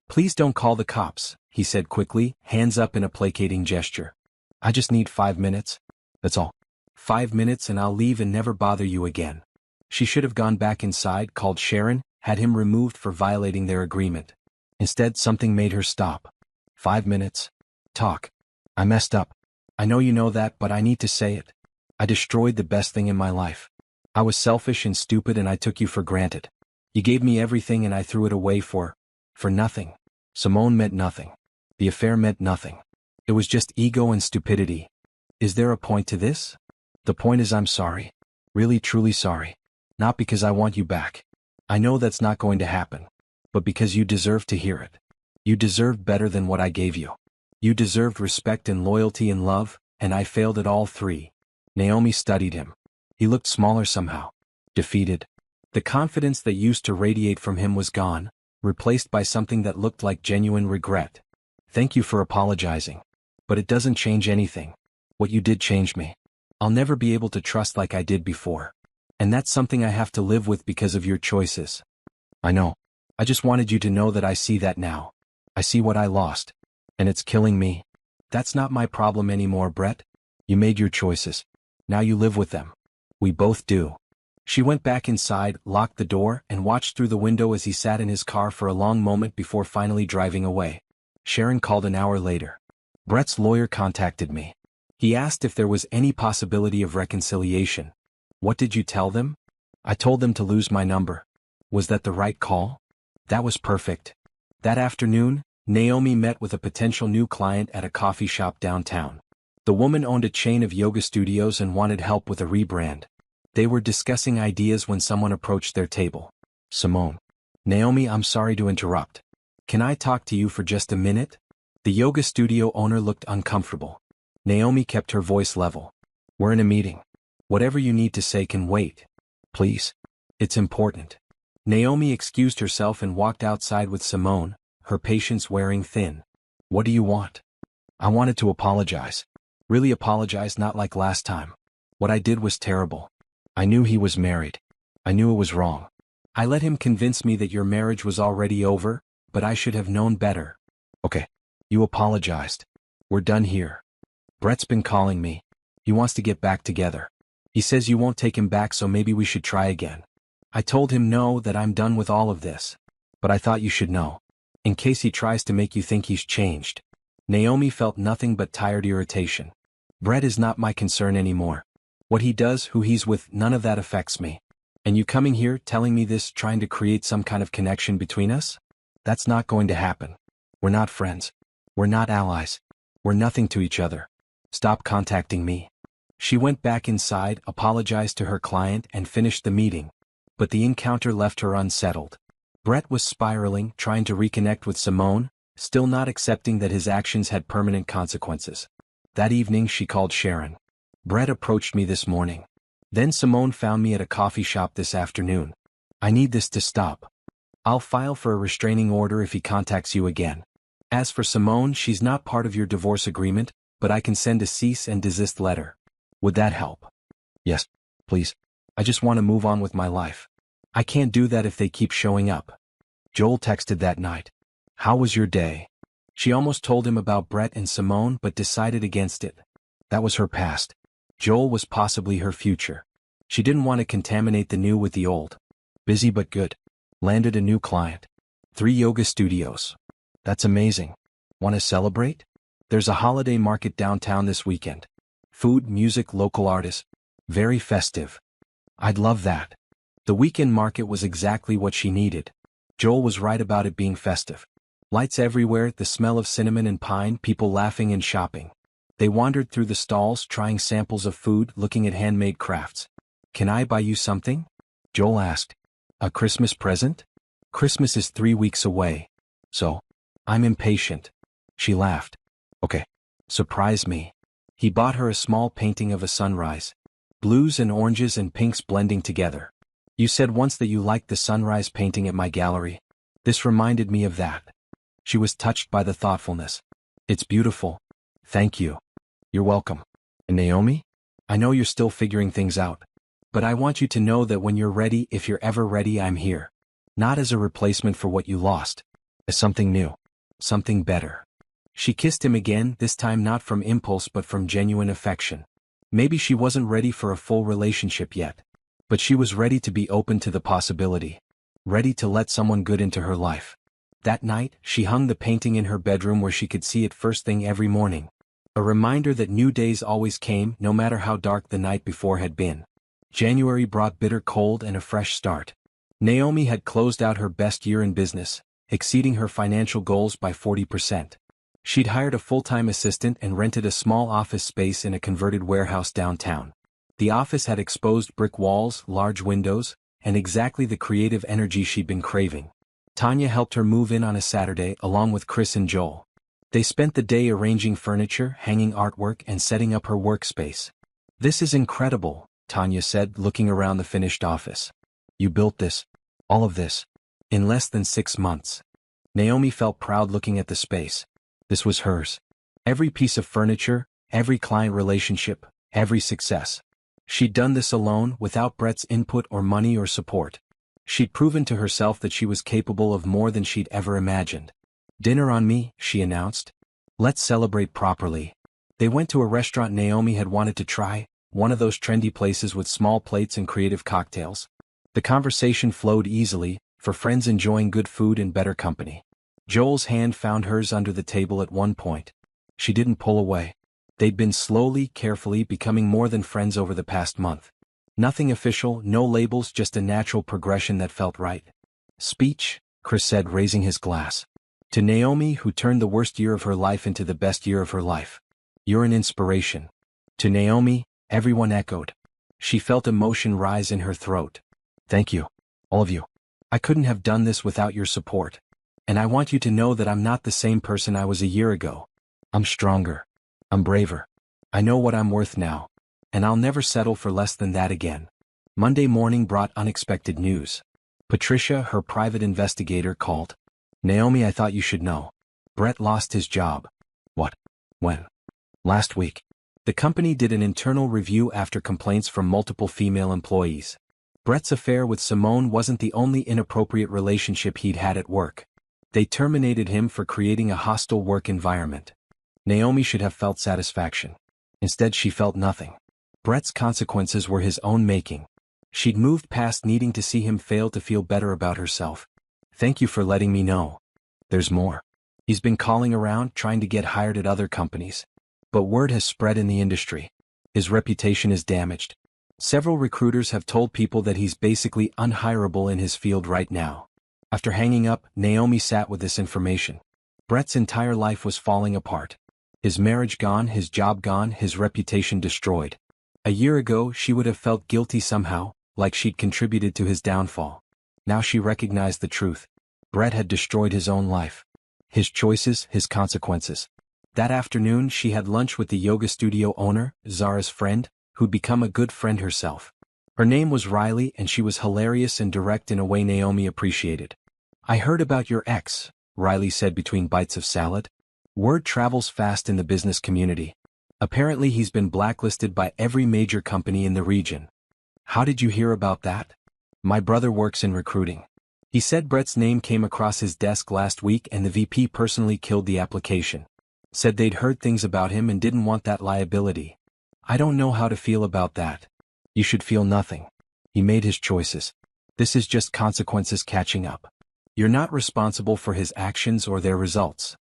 "Please don't call the cops," he said quickly, hands up in a placating gesture. "I just need 5 minutes. That's all. 5 minutes and I'll leave and never bother you again." She should have gone back inside, called Sharon, had him removed for violating their agreement. Instead, something made her stop. 5 minutes. Talk. "I messed up. I know you know that, but I need to say it. I destroyed the best thing in my life. I was selfish and stupid and I took you for granted. You gave me everything and I threw it away for nothing. Simone meant nothing. The affair meant nothing. It was just ego and stupidity. Is there a point to this? The point is I'm sorry. Really truly sorry. Not because I want you back. I know that's not going to happen. But because you deserve to hear it. You deserved better than what I gave you. You deserved respect and loyalty and love, and I failed at all three. Naomi studied him. He looked smaller somehow. Defeated. The confidence that used to radiate from him was gone, replaced by something that looked like genuine regret. Thank you for apologizing. But it doesn't change anything. What you did changed me. I'll never be able to trust like I did before. And that's something I have to live with because of your choices. I know. I just wanted you to know that I see that now. I see what I lost. And it's killing me. That's not my problem anymore, Brett. You made your choices. Now you live with them. We both do. She went back inside, locked the door, and watched through the window as he sat in his car for a long moment before finally driving away. Sharon called an hour later. Brett's lawyer contacted me. He asked if there was any possibility of reconciliation. What did you tell them? I told them to lose my number. Was that the right call? That was perfect. That afternoon, Naomi met with a potential new client at a coffee shop downtown. The woman owned a chain of yoga studios and wanted help with a rebrand. They were discussing ideas when someone approached their table. Simone. Naomi, I'm sorry to interrupt. Can I talk to you for just a minute? The yoga studio owner looked uncomfortable. Naomi kept her voice level. We're in a meeting. Whatever you need to say can wait. Please. It's important. Naomi excused herself and walked outside with Simone, her patience wearing thin. What do you want? I wanted to apologize. Really apologize, not like last time. What I did was terrible. I knew he was married. I knew it was wrong. I let him convince me that your marriage was already over, but I should have known better. Okay. You apologized. We're done here. Brett's been calling me. He wants to get back together. He says you won't take him back, so maybe we should try again. I told him no, that I'm done with all of this. But I thought you should know. In case he tries to make you think he's changed. Naomi felt nothing but tired irritation. Brett is not my concern anymore. What he does, who he's with, none of that affects me. And you coming here telling me this, trying to create some kind of connection between us? That's not going to happen. We're not friends. We're not allies. We're nothing to each other. Stop contacting me. She went back inside, apologized to her client, and finished the meeting. But the encounter left her unsettled. Brett was spiraling, trying to reconnect with Simone, still not accepting that his actions had permanent consequences. That evening she called Sharon. Brett approached me this morning. Then Simone found me at a coffee shop this afternoon. I need this to stop. I'll file for a restraining order if he contacts you again. As for Simone, she's not part of your divorce agreement, but I can send a cease and desist letter. Would that help? Yes, please. I just want to move on with my life. I can't do that if they keep showing up. Joel texted that night. How was your day? She almost told him about Brett and Simone but decided against it. That was her past. Joel was possibly her future. She didn't want to contaminate the new with the old. Busy but good. Landed a new client. 3 yoga studios. That's amazing. Want to celebrate? There's a holiday market downtown this weekend. Food, music, local artists. Very festive. I'd love that. The weekend market was exactly what she needed. Joel was right about it being festive. Lights everywhere, the smell of cinnamon and pine, people laughing and shopping. They wandered through the stalls, trying samples of food, looking at handmade crafts. Can I buy you something? Joel asked. A Christmas present? Christmas is 3 weeks away. So? I'm impatient. She laughed. Okay. Surprise me. He bought her a small painting of a sunrise. Blues and oranges and pinks blending together. You said once that you liked the sunrise painting at my gallery. This reminded me of that. She was touched by the thoughtfulness. It's beautiful. Thank you. You're welcome. And Naomi? I know you're still figuring things out. But I want you to know that when you're ready, if you're ever ready, I'm here. Not as a replacement for what you lost. As something new. Something better. She kissed him again, this time not from impulse but from genuine affection. Maybe she wasn't ready for a full relationship yet. But she was ready to be open to the possibility. Ready to let someone good into her life. That night, she hung the painting in her bedroom where she could see it first thing every morning. A reminder that new days always came, no matter how dark the night before had been. January brought bitter cold and a fresh start. Naomi had closed out her best year in business, exceeding her financial goals by 40%. She'd hired a full-time assistant and rented a small office space in a converted warehouse downtown. The office had exposed brick walls, large windows, and exactly the creative energy she'd been craving. Tanya helped her move in on a Saturday along with Chris and Joel. They spent the day arranging furniture, hanging artwork, and setting up her workspace. "This is incredible," Tanya said, looking around the finished office. "You built this, all of this, in less than 6 months." Naomi felt proud looking at the space. This was hers. Every piece of furniture, every client relationship, every success. She'd done this alone, without Brett's input or money or support. She'd proven to herself that she was capable of more than she'd ever imagined. "Dinner on me," she announced. "Let's celebrate properly." They went to a restaurant Naomi had wanted to try, one of those trendy places with small plates and creative cocktails. The conversation flowed easily, for friends enjoying good food and better company. Joel's hand found hers under the table at one point. She didn't pull away. They'd been slowly, carefully becoming more than friends over the past month. Nothing official, no labels, just a natural progression that felt right. "Speech," Chris said, raising his glass. "To Naomi, who turned the worst year of her life into the best year of her life. You're an inspiration." To Naomi, everyone echoed. She felt emotion rise in her throat. "Thank you, all of you. I couldn't have done this without your support. And I want you to know that I'm not the same person I was a year ago. I'm stronger. I'm braver. I know what I'm worth now. And I'll never settle for less than that again." Monday morning brought unexpected news. Patricia, her private investigator, called. "Naomi, I thought you should know. Brett lost his job." "What? When?" "Last week." The company did an internal review after complaints from multiple female employees. Brett's affair with Simone wasn't the only inappropriate relationship he'd had at work. They terminated him for creating a hostile work environment. Naomi should have felt satisfaction. Instead, she felt nothing. Brett's consequences were his own making. She'd moved past needing to see him fail to feel better about herself. "Thank you for letting me know. There's more. He's been calling around, trying to get hired at other companies. But word has spread in the industry. His reputation is damaged. Several recruiters have told people that he's basically unhireable in his field right now." After hanging up, Naomi sat with this information. Brett's entire life was falling apart. His marriage gone, his job gone, his reputation destroyed. A year ago, she would have felt guilty somehow, like she'd contributed to his downfall. Now she recognized the truth. Brett had destroyed his own life. His choices, his consequences. That afternoon, she had lunch with the yoga studio owner, Zara's friend, who'd become a good friend herself. Her name was Riley, and she was hilarious and direct in a way Naomi appreciated. "I heard about your ex," Riley said between bites of salad. "Word travels fast in the business community. Apparently he's been blacklisted by every major company in the region." "How did you hear about that?" "My brother works in recruiting. He said Brett's name came across his desk last week and the VP personally killed the application. Said they'd heard things about him and didn't want that liability. I don't know how to feel about that." "You should feel nothing. He made his choices. This is just consequences catching up. You're not responsible for his actions or their results."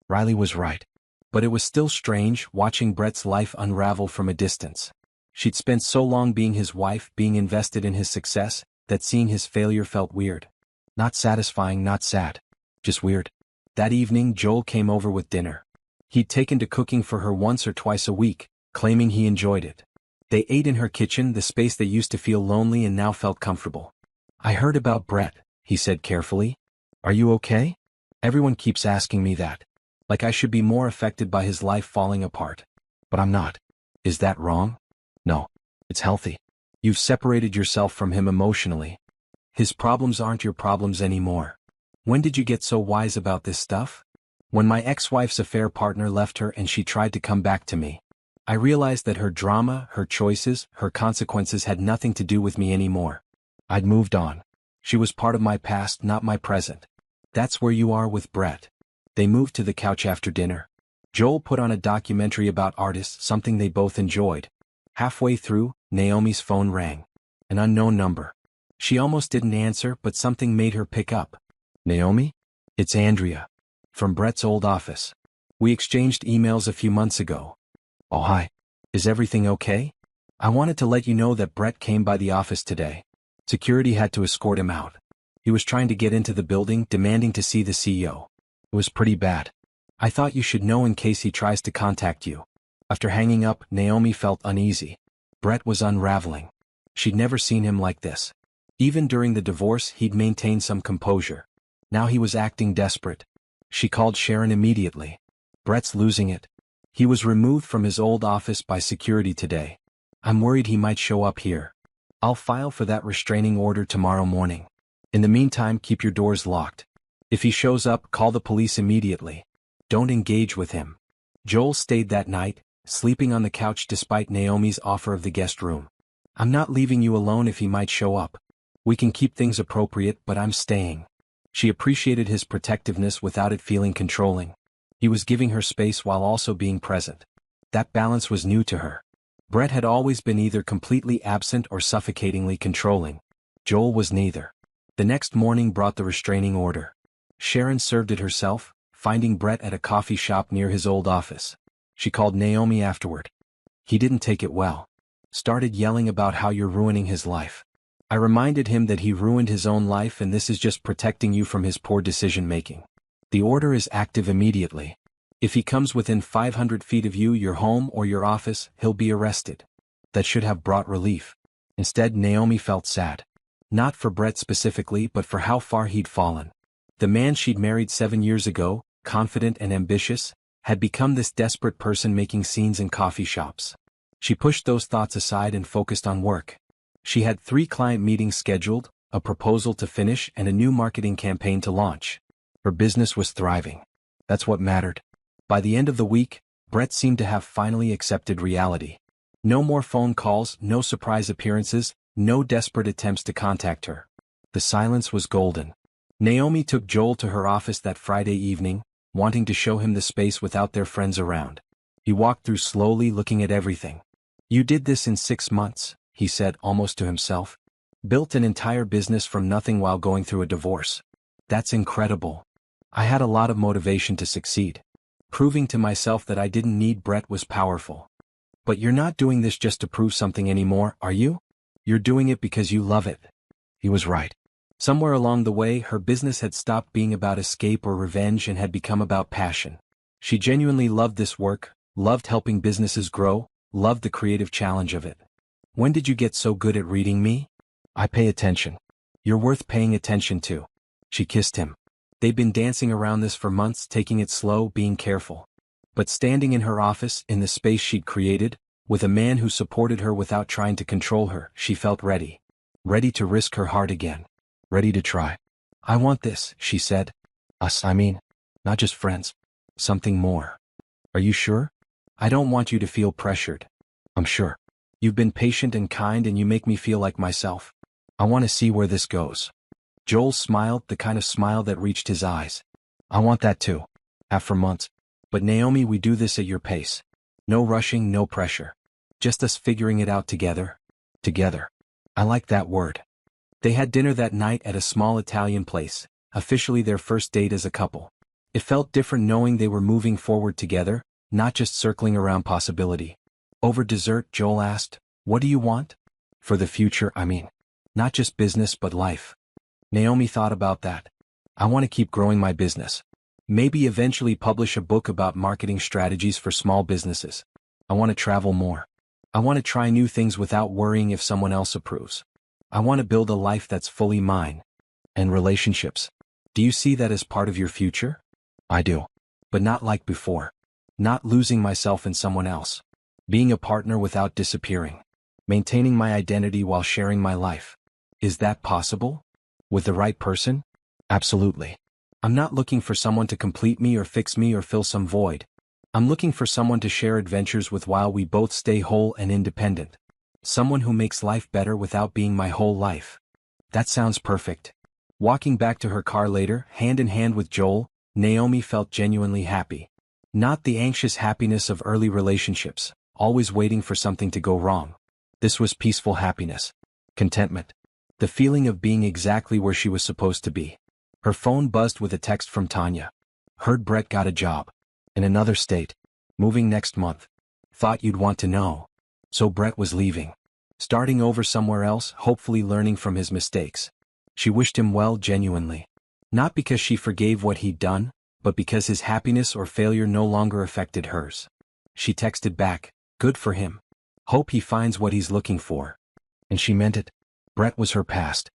Riley was right. But it was still strange watching Brett's life unravel from a distance. She'd spent so long being his wife, being invested in his success, that seeing his failure felt weird. Not satisfying, not sad. Just weird. That evening, Joel came over with dinner. He'd taken to cooking for her once or twice a week, claiming he enjoyed it. They ate in her kitchen, the space that used to feel lonely and now felt comfortable. "I heard about Brett," he said carefully. "Are you okay?" "Everyone keeps asking me that. Like I should be more affected by his life falling apart. But I'm not. Is that wrong?" "No. It's healthy. You've separated yourself from him emotionally. His problems aren't your problems anymore." "When did you get so wise about this stuff?" "When my ex-wife's affair partner left her and she tried to come back to me. I realized that her drama, her choices, her consequences had nothing to do with me anymore. I'd moved on. She was part of my past, not my present. That's where you are with Brett." They moved to the couch after dinner. Joel put on a documentary about artists, something they both enjoyed. Halfway through, Naomi's phone rang. An unknown number. She almost didn't answer, but something made her pick up. "Naomi? It's Andrea. From Brett's old office. We exchanged emails a few months ago." "Oh, hi. Is everything okay? I wanted to let you know that Brett came by the office today. Security had to escort him out. He was trying to get into the building, demanding to see the CEO. It was pretty bad. I thought you should know in case he tries to contact you." After hanging up, Naomi felt uneasy. Brett was unraveling. She'd never seen him like this. Even during the divorce he'd maintained some composure. Now he was acting desperate. She called Sharon immediately. "Brett's losing it. He was removed from his old office by security today. I'm worried he might show up here. I'll file for that restraining order tomorrow morning. In the meantime, keep your doors locked. If he shows up, call the police immediately. Don't engage with him." Joel stayed that night, sleeping on the couch despite Naomi's offer of the guest room. "I'm not leaving you alone if he might show up. We can keep things appropriate, but I'm staying." She appreciated his protectiveness without it feeling controlling. He was giving her space while also being present. That balance was new to her. Brett had always been either completely absent or suffocatingly controlling. Joel was neither. The next morning brought the restraining order. Sharon served it herself, finding Brett at a coffee shop near his old office. She called Naomi afterward. He didn't take it well. Started yelling about how you're ruining his life. I reminded him that he ruined his own life and this is just protecting you from his poor decision-making. The order is active immediately. If he comes within 500 feet of you, your home or your office, he'll be arrested. That should have brought relief. Instead, Naomi felt sad. Not for Brett specifically, but for how far he'd fallen. The man she'd married 7 years ago, confident and ambitious, had become this desperate person making scenes in coffee shops. She pushed those thoughts aside and focused on work. She had 3 client meetings scheduled, a proposal to finish and a new marketing campaign to launch. Her business was thriving. That's what mattered. By the end of the week, Brett seemed to have finally accepted reality. No more phone calls, no surprise appearances, no desperate attempts to contact her. The silence was golden. Naomi took Joel to her office that Friday evening, wanting to show him the space without their friends around. He walked through slowly, looking at everything. "You did this in 6 months, he said almost to himself. "Built an entire business from nothing while going through a divorce. That's incredible. I had a lot of motivation to succeed. Proving to myself that I didn't need Brett was powerful. But you're not doing this just to prove something anymore, are you? You're doing it because you love it." He was right. Somewhere along the way, her business had stopped being about escape or revenge and had become about passion. She genuinely loved this work, loved helping businesses grow, loved the creative challenge of it. "When did you get so good at reading me? I pay attention. You're worth paying attention to." She kissed him. They'd been dancing around this for months, taking it slow, being careful. But standing in her office, in the space she'd created, with a man who supported her without trying to control her, she felt ready. Ready to risk her heart again. Ready to try. "I want this," she said. "Us, I mean. Not just friends. Something more." "Are you sure? I don't want you to feel pressured." "I'm sure. You've been patient and kind and you make me feel like myself. I want to see where this goes." Joel smiled, the kind of smile that reached his eyes. "I want that too. Have for months. But Naomi, we do this at your pace. No rushing, no pressure. Just us figuring it out together. Together. I like that word." They had dinner that night at a small Italian place, officially their first date as a couple. It felt different knowing they were moving forward together, not just circling around possibility. Over dessert, Joel asked, "What do you want?" "For the future, I mean. Not just business but life." Naomi thought about that. "I want to keep growing my business. Maybe eventually publish a book about marketing strategies for small businesses. I want to travel more. I want to try new things without worrying if someone else approves. I want to build a life that's fully mine. And relationships. Do you see that as part of your future?" "I do. But not like before. Not losing myself in someone else. Being a partner without disappearing. Maintaining my identity while sharing my life. Is that possible? With the right person? Absolutely. I'm not looking for someone to complete me or fix me or fill some void. I'm looking for someone to share adventures with while we both stay whole and independent. Someone who makes life better without being my whole life." That sounds perfect. Walking back to her car later, hand in hand with Joel, Naomi felt genuinely happy. Not the anxious happiness of early relationships, always waiting for something to go wrong. This was peaceful happiness. Contentment. The feeling of being exactly where she was supposed to be. Her phone buzzed with a text from Tanya. "Heard Brett got a job. In another state. Moving next month. Thought you'd want to know." So Brett was leaving. Starting over somewhere else, hopefully learning from his mistakes. She wished him well genuinely. Not because she forgave what he'd done, but because his happiness or failure no longer affected hers. She texted back, "Good for him. Hope he finds what he's looking for." And she meant it. Brett was her past.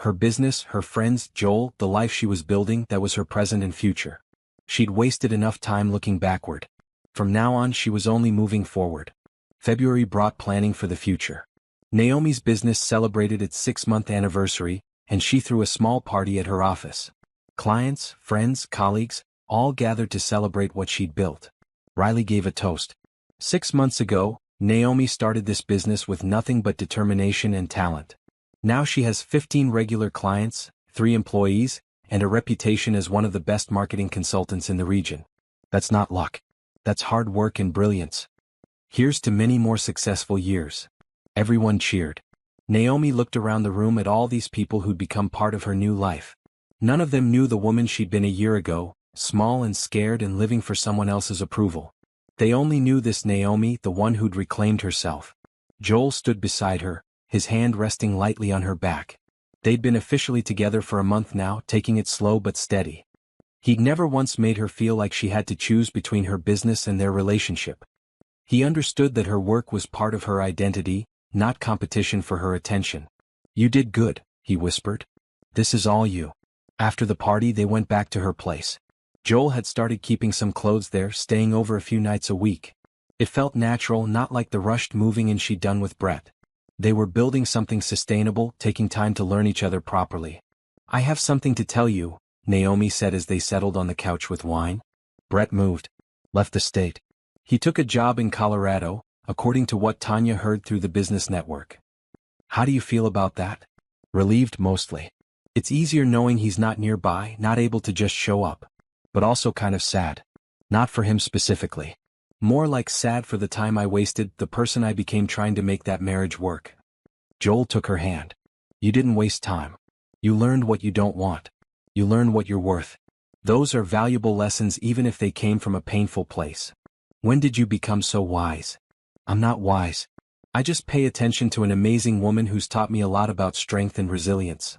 Her business, her friends, Joel, the life she was building, that was her present and future. She'd wasted enough time looking backward. From now on she was only moving forward. February brought planning for the future. Naomi's business celebrated its 6-month anniversary, and she threw a small party at her office. Clients, friends, colleagues, all gathered to celebrate what she'd built. Riley gave a toast. 6 months ago, Naomi started this business with nothing but determination and talent. Now she has 15 regular clients, 3 employees, and a reputation as one of the best marketing consultants in the region. That's not luck. That's hard work and brilliance. Here's to many more successful years. Everyone cheered. Naomi looked around the room at all these people who'd become part of her new life. None of them knew the woman she'd been a year ago, small and scared and living for someone else's approval. They only knew this Naomi, the one who'd reclaimed herself. Joel stood beside her, his hand resting lightly on her back. They'd been officially together for a month now, taking it slow but steady. He'd never once made her feel like she had to choose between her business and their relationship. He understood that her work was part of her identity, not competition for her attention. "You did good," he whispered. "This is all you." After the party they went back to her place. Joel had started keeping some clothes there, staying over a few nights a week. It felt natural, not like the rushed moving in she'd done with Brett. They were building something sustainable, taking time to learn each other properly. "I have something to tell you," Naomi said as they settled on the couch with wine. Brett moved. Left the state. He took a job in Colorado, according to what Tanya heard through the business network. "How do you feel about that?" "Relieved mostly. It's easier knowing he's not nearby, not able to just show up. But also kind of sad. Not for him specifically. More like sad for the time I wasted, the person I became trying to make that marriage work." Joel took her hand. "You didn't waste time. You learned what you don't want. You learned what you're worth. Those are valuable lessons even if they came from a painful place. When did you become so wise?" "I'm not wise. I just pay attention to an amazing woman who's taught me a lot about strength and resilience."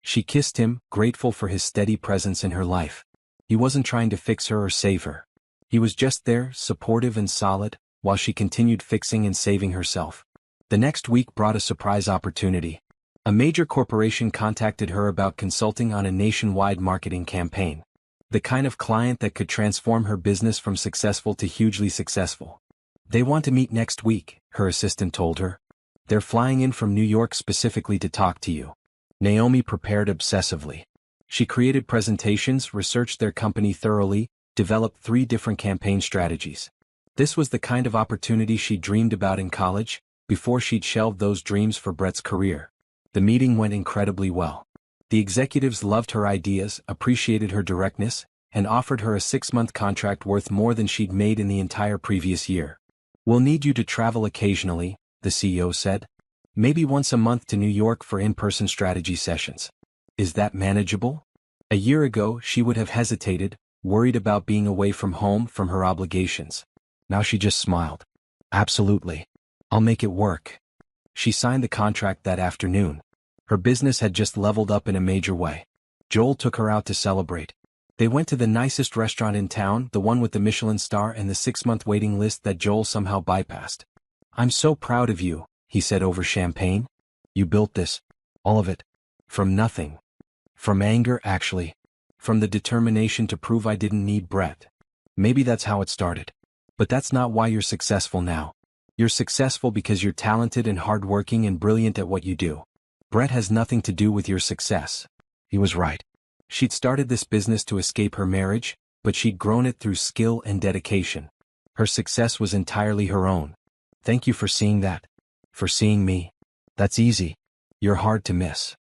She kissed him, grateful for his steady presence in her life. He wasn't trying to fix her or save her. He was just there, supportive and solid, while she continued fixing and saving herself. The next week brought a surprise opportunity. A major corporation contacted her about consulting on a nationwide marketing campaign. The kind of client that could transform her business from successful to hugely successful. "They want to meet next week," her assistant told her. "They're flying in from New York specifically to talk to you." Naomi prepared obsessively. She created presentations, researched their company thoroughly, developed 3 different campaign strategies. This was the kind of opportunity she dreamed about in college, before she'd shelved those dreams for Brett's career. The meeting went incredibly well. The executives loved her ideas, appreciated her directness, and offered her a 6-month contract worth more than she'd made in the entire previous year. "We'll need you to travel occasionally," the CEO said. "Maybe once a month to New York for in-person strategy sessions. Is that manageable?" A year ago she would have hesitated, worried about being away from home, from her obligations. Now she just smiled. "Absolutely. I'll make it work." She signed the contract that afternoon. Her business had just leveled up in a major way. Joel took her out to celebrate. They went to the nicest restaurant in town, the one with the Michelin star and the 6-month waiting list that Joel somehow bypassed. "I'm so proud of you," he said over champagne. "You built this. All of it. From nothing. From anger, actually. From the determination to prove I didn't need Brett. Maybe that's how it started. But that's not why you're successful now. You're successful because you're talented and hardworking and brilliant at what you do. Brett has nothing to do with your success." He was right. She'd started this business to escape her marriage, but she'd grown it through skill and dedication. Her success was entirely her own. "Thank you for seeing that. For seeing me. That's easy. You're hard to miss."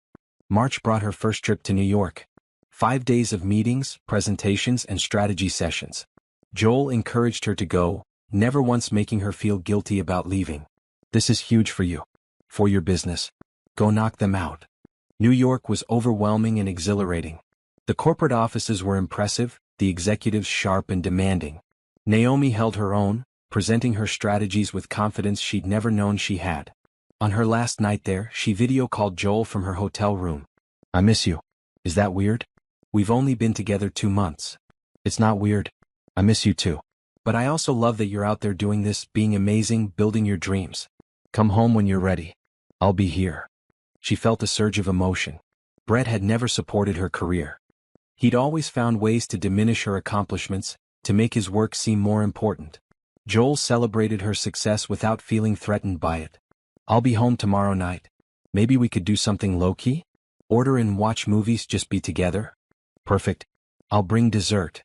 March brought her first trip to New York. 5 days of meetings, presentations, and strategy sessions. Joel encouraged her to go, never once making her feel guilty about leaving. "This is huge for you. For your business. Go knock them out." New York was overwhelming and exhilarating. The corporate offices were impressive, the executives sharp and demanding. Naomi held her own, presenting her strategies with confidence she'd never known she had. On her last night there, she video called Joel from her hotel room. "I miss you. Is that weird? We've only been together 2 months. It's not weird. I miss you too. But I also love that you're out there doing this, being amazing, building your dreams. Come home when you're ready. I'll be here." She felt a surge of emotion. Brett had never supported her career. He'd always found ways to diminish her accomplishments, to make his work seem more important. Joel celebrated her success without feeling threatened by it. "I'll be home tomorrow night. Maybe we could do something low-key? Order and watch movies, just be together?" "Perfect. I'll bring dessert."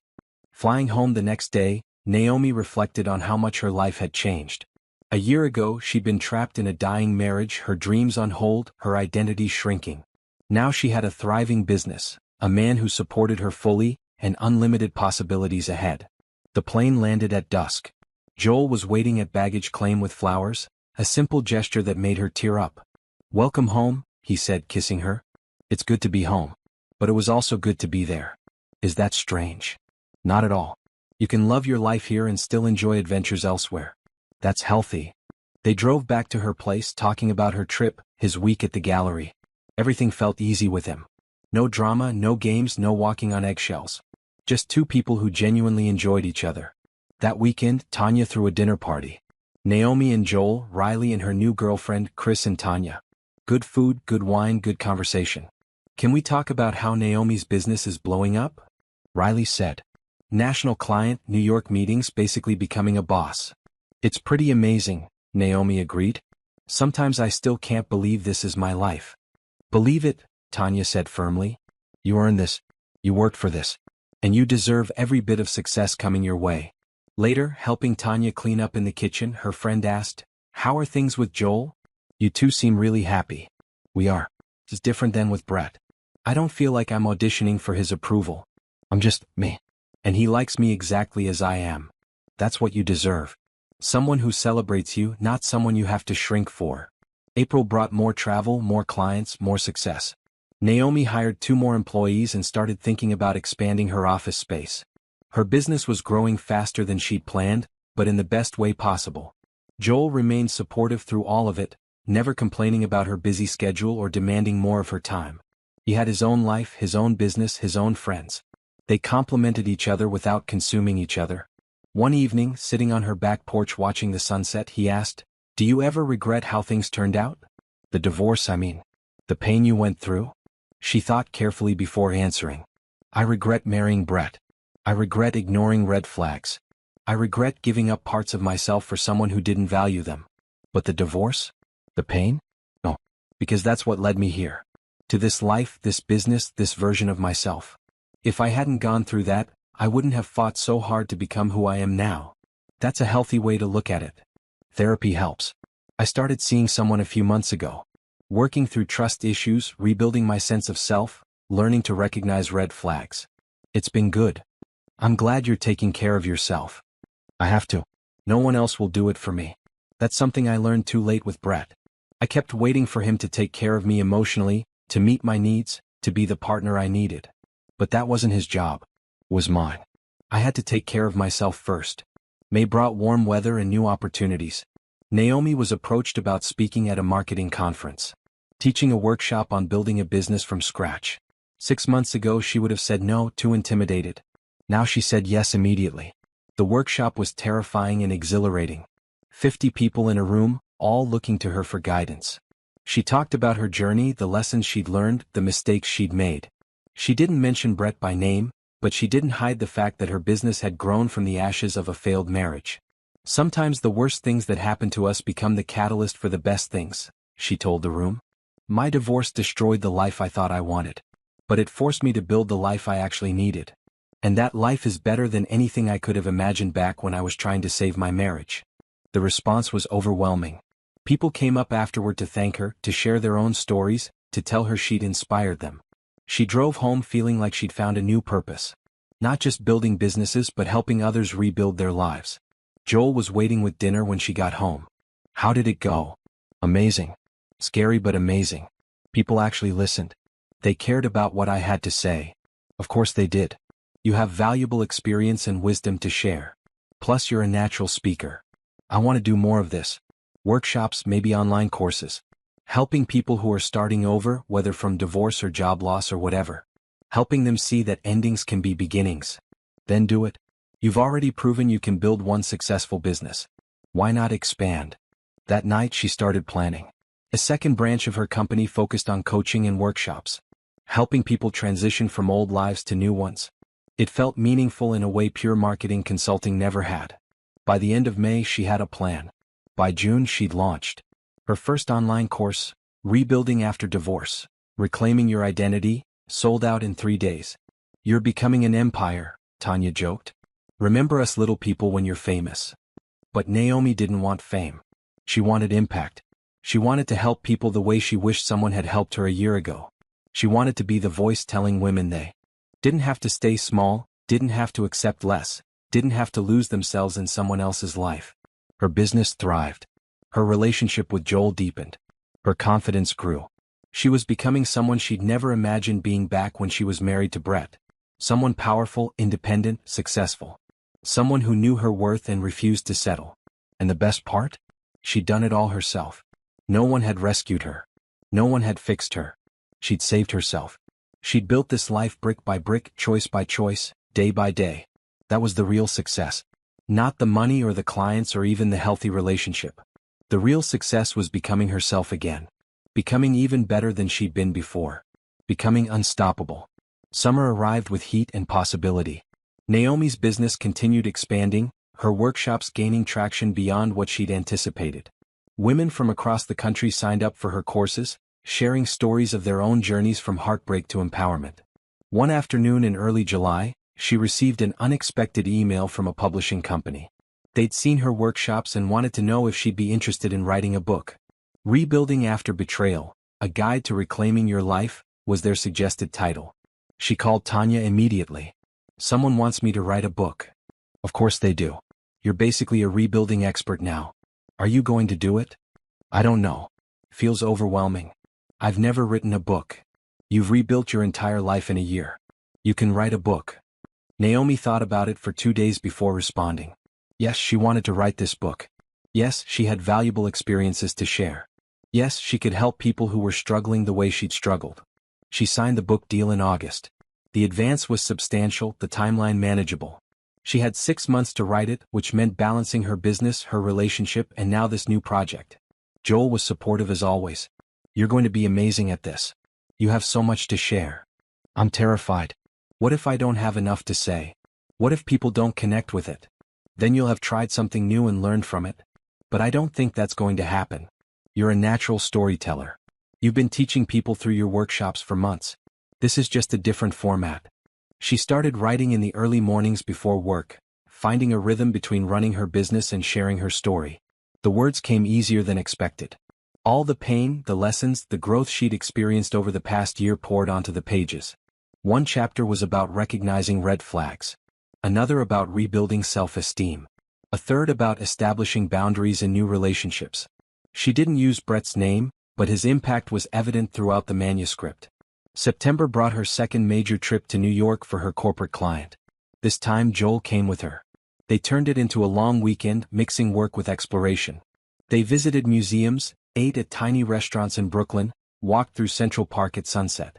Flying home the next day, Naomi reflected on how much her life had changed. A year ago, she'd been trapped in a dying marriage, her dreams on hold, her identity shrinking. Now she had a thriving business, a man who supported her fully, and unlimited possibilities ahead. The plane landed at dusk. Joel was waiting at baggage claim with flowers, a simple gesture that made her tear up. "Welcome home," he said, kissing her. "It's good to be home. But it was also good to be there." "Is that strange?" "Not at all. You can love your life here and still enjoy adventures elsewhere. That's healthy." They drove back to her place, talking about her trip, his week at the gallery. Everything felt easy with him. No drama, no games, no walking on eggshells. Just two people who genuinely enjoyed each other. That weekend, Tanya threw a dinner party. Naomi and Joel, Riley and her new girlfriend, Chris and Tanya. Good food, good wine, good conversation. "Can we talk about how Naomi's business is blowing up?" Riley said. "National client, New York meetings, basically becoming a boss." "It's pretty amazing," Naomi agreed. "Sometimes I still can't believe this is my life." "Believe it," Tanya said firmly. "You earned this. You worked for this. And you deserve every bit of success coming your way." Later, helping Tanya clean up in the kitchen, her friend asked, "How are things with Joel? You two seem really happy." "We are. It's different than with Brett. I don't feel like I'm auditioning for his approval. I'm just me. And he likes me exactly as I am. That's what you deserve. Someone who celebrates you, not someone you have to shrink for." April brought more travel, more clients, more success. Naomi hired 2 more employees and started thinking about expanding her office space. Her business was growing faster than she'd planned, but in the best way possible. Joel remained supportive through all of it, never complaining about her busy schedule or demanding more of her time. He had his own life, his own business, his own friends. They complemented each other without consuming each other. One evening, sitting on her back porch watching the sunset, he asked, "Do you ever regret how things turned out? The divorce, I mean. The pain you went through?" She thought carefully before answering. "I regret marrying Brett. I regret ignoring red flags. I regret giving up parts of myself for someone who didn't value them. But the divorce? The pain? No. Because that's what led me here. To this life, this business, this version of myself. If I hadn't gone through that, I wouldn't have fought so hard to become who I am now." That's a healthy way to look at it. Therapy helps. I started seeing someone a few months ago. Working through trust issues, rebuilding my sense of self, learning to recognize red flags. It's been good. I'm glad you're taking care of yourself. I have to. No one else will do it for me. That's something I learned too late with Brett. I kept waiting for him to take care of me emotionally, to meet my needs, to be the partner I needed. But that wasn't his job. It was mine. I had to take care of myself first. May brought warm weather and new opportunities. Naomi was approached about speaking at a marketing conference. Teaching a workshop on building a business from scratch. 6 months ago she would have said no, too intimidated. Now she said yes immediately. The workshop was terrifying and exhilarating. 50 people in a room, all looking to her for guidance. She talked about her journey, the lessons she'd learned, the mistakes she'd made. She didn't mention Brett by name, but she didn't hide the fact that her business had grown from the ashes of a failed marriage. "Sometimes the worst things that happen to us become the catalyst for the best things," she told the room. "My divorce destroyed the life I thought I wanted. But it forced me to build the life I actually needed. And that life is better than anything I could have imagined back when I was trying to save my marriage." The response was overwhelming. People came up afterward to thank her, to share their own stories, to tell her she'd inspired them. She drove home feeling like she'd found a new purpose. Not just building businesses but helping others rebuild their lives. Joel was waiting with dinner when she got home. "How did it go?" "Amazing. Scary but amazing. People actually listened. They cared about what I had to say." "Of course they did. You have valuable experience and wisdom to share. Plus you're a natural speaker. I want to do more of this. Workshops, maybe online courses. Helping people who are starting over, whether from divorce or job loss or whatever. Helping them see that endings can be beginnings. Then do it. You've already proven you can build one successful business. Why not expand?" That night she started planning. A second branch of her company focused on coaching and workshops. helping people transition from old lives to new ones. It felt meaningful in a way pure marketing consulting never had. By the end of May, she had a plan. By June, she'd launched her first online course, Rebuilding After Divorce, Reclaiming Your Identity, sold out in 3 days. You're becoming an empire, Tanya joked. Remember us little people when you're famous. But Naomi didn't want fame. She wanted impact. She wanted to help people the way she wished someone had helped her a year ago. She wanted to be the voice telling women they didn't have to stay small, didn't have to accept less, didn't have to lose themselves in someone else's life. Her business thrived. Her relationship with Joel deepened. Her confidence grew. She was becoming someone she'd never imagined being back when she was married to Brett. Someone powerful, independent, successful. Someone who knew her worth and refused to settle. And the best part? She'd done it all herself. No one had rescued her. No one had fixed her. She'd saved herself. She'd built this life brick by brick, choice by choice, day by day. That was the real success. Not the money or the clients or even the healthy relationship. The real success was becoming herself again. Becoming even better than she'd been before. Becoming unstoppable. Summer arrived with heat and possibility. Naomi's business continued expanding, her workshops gaining traction beyond what she'd anticipated. Women from across the country signed up for her courses, sharing stories of their own journeys from heartbreak to empowerment. One afternoon in early July, she received an unexpected email from a publishing company. They'd seen her workshops and wanted to know if she'd be interested in writing a book. Rebuilding After Betrayal, A Guide to Reclaiming Your Life, was their suggested title. She called Tanya immediately. Someone wants me to write a book. Of course they do. You're basically a rebuilding expert now. Are you going to do it? I don't know. Feels overwhelming. I've never written a book. You've rebuilt your entire life in a year. You can write a book. Naomi thought about it for 2 days before responding. Yes, she wanted to write this book. Yes, she had valuable experiences to share. Yes, she could help people who were struggling the way she'd struggled. She signed the book deal in August. The advance was substantial, the timeline manageable. She had 6 months to write it, which meant balancing her business, her relationship, and now this new project. Joel was supportive as always. You're going to be amazing at this. You have so much to share. I'm terrified. What if I don't have enough to say? What if people don't connect with it? Then you'll have tried something new and learned from it. But I don't think that's going to happen. You're a natural storyteller. You've been teaching people through your workshops for months. This is just a different format. She started writing in the early mornings before work, finding a rhythm between running her business and sharing her story. The words came easier than expected. All the pain, the lessons, the growth she'd experienced over the past year poured onto the pages. One chapter was about recognizing red flags. Another about rebuilding self-esteem. A third about establishing boundaries in new relationships. She didn't use Brett's name, but his impact was evident throughout the manuscript. September brought her second major trip to New York for her corporate client. This time Joel came with her. They turned it into a long weekend, mixing work with exploration. They visited museums, ate at tiny restaurants in Brooklyn, walked through Central Park at sunset.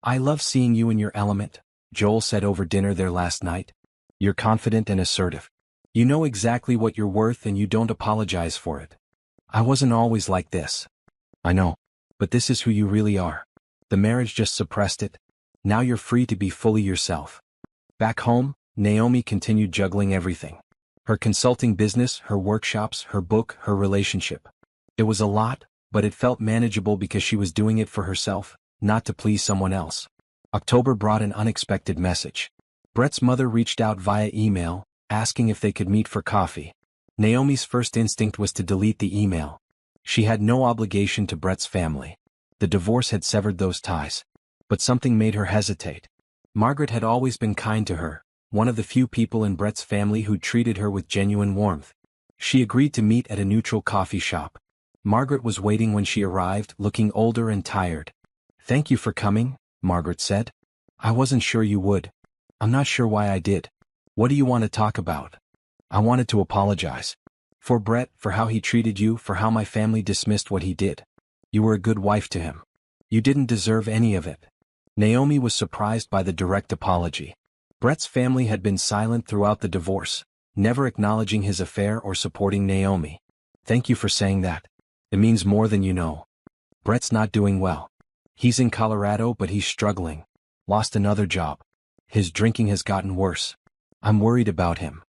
I love seeing you in your element, Joel said over dinner there last night. You're confident and assertive. You know exactly what you're worth and you don't apologize for it. I wasn't always like this. I know. But this is who you really are. The marriage just suppressed it. Now you're free to be fully yourself. Back home, Naomi continued juggling everything. Her consulting business, her workshops, her book, her relationship. It was a lot, but it felt manageable because she was doing it for herself, not to please someone else. October brought an unexpected message. Brett's mother reached out via email, asking if they could meet for coffee. Naomi's first instinct was to delete the email. She had no obligation to Brett's family. The divorce had severed those ties. But something made her hesitate. Margaret had always been kind to her, one of the few people in Brett's family who treated her with genuine warmth. She agreed to meet at a neutral coffee shop. Margaret was waiting when she arrived, looking older and tired. Thank you for coming, Margaret said. I wasn't sure you would. I'm not sure why I did. What do you want to talk about? I wanted to apologize. For Brett, for how he treated you, for how my family dismissed what he did. You were a good wife to him. You didn't deserve any of it. Naomi was surprised by the direct apology. Brett's family had been silent throughout the divorce, never acknowledging his affair or supporting Naomi. Thank you for saying that. It means more than you know. Brett's not doing well. He's in Colorado but he's struggling. Lost another job. His drinking has gotten worse. I'm worried about him.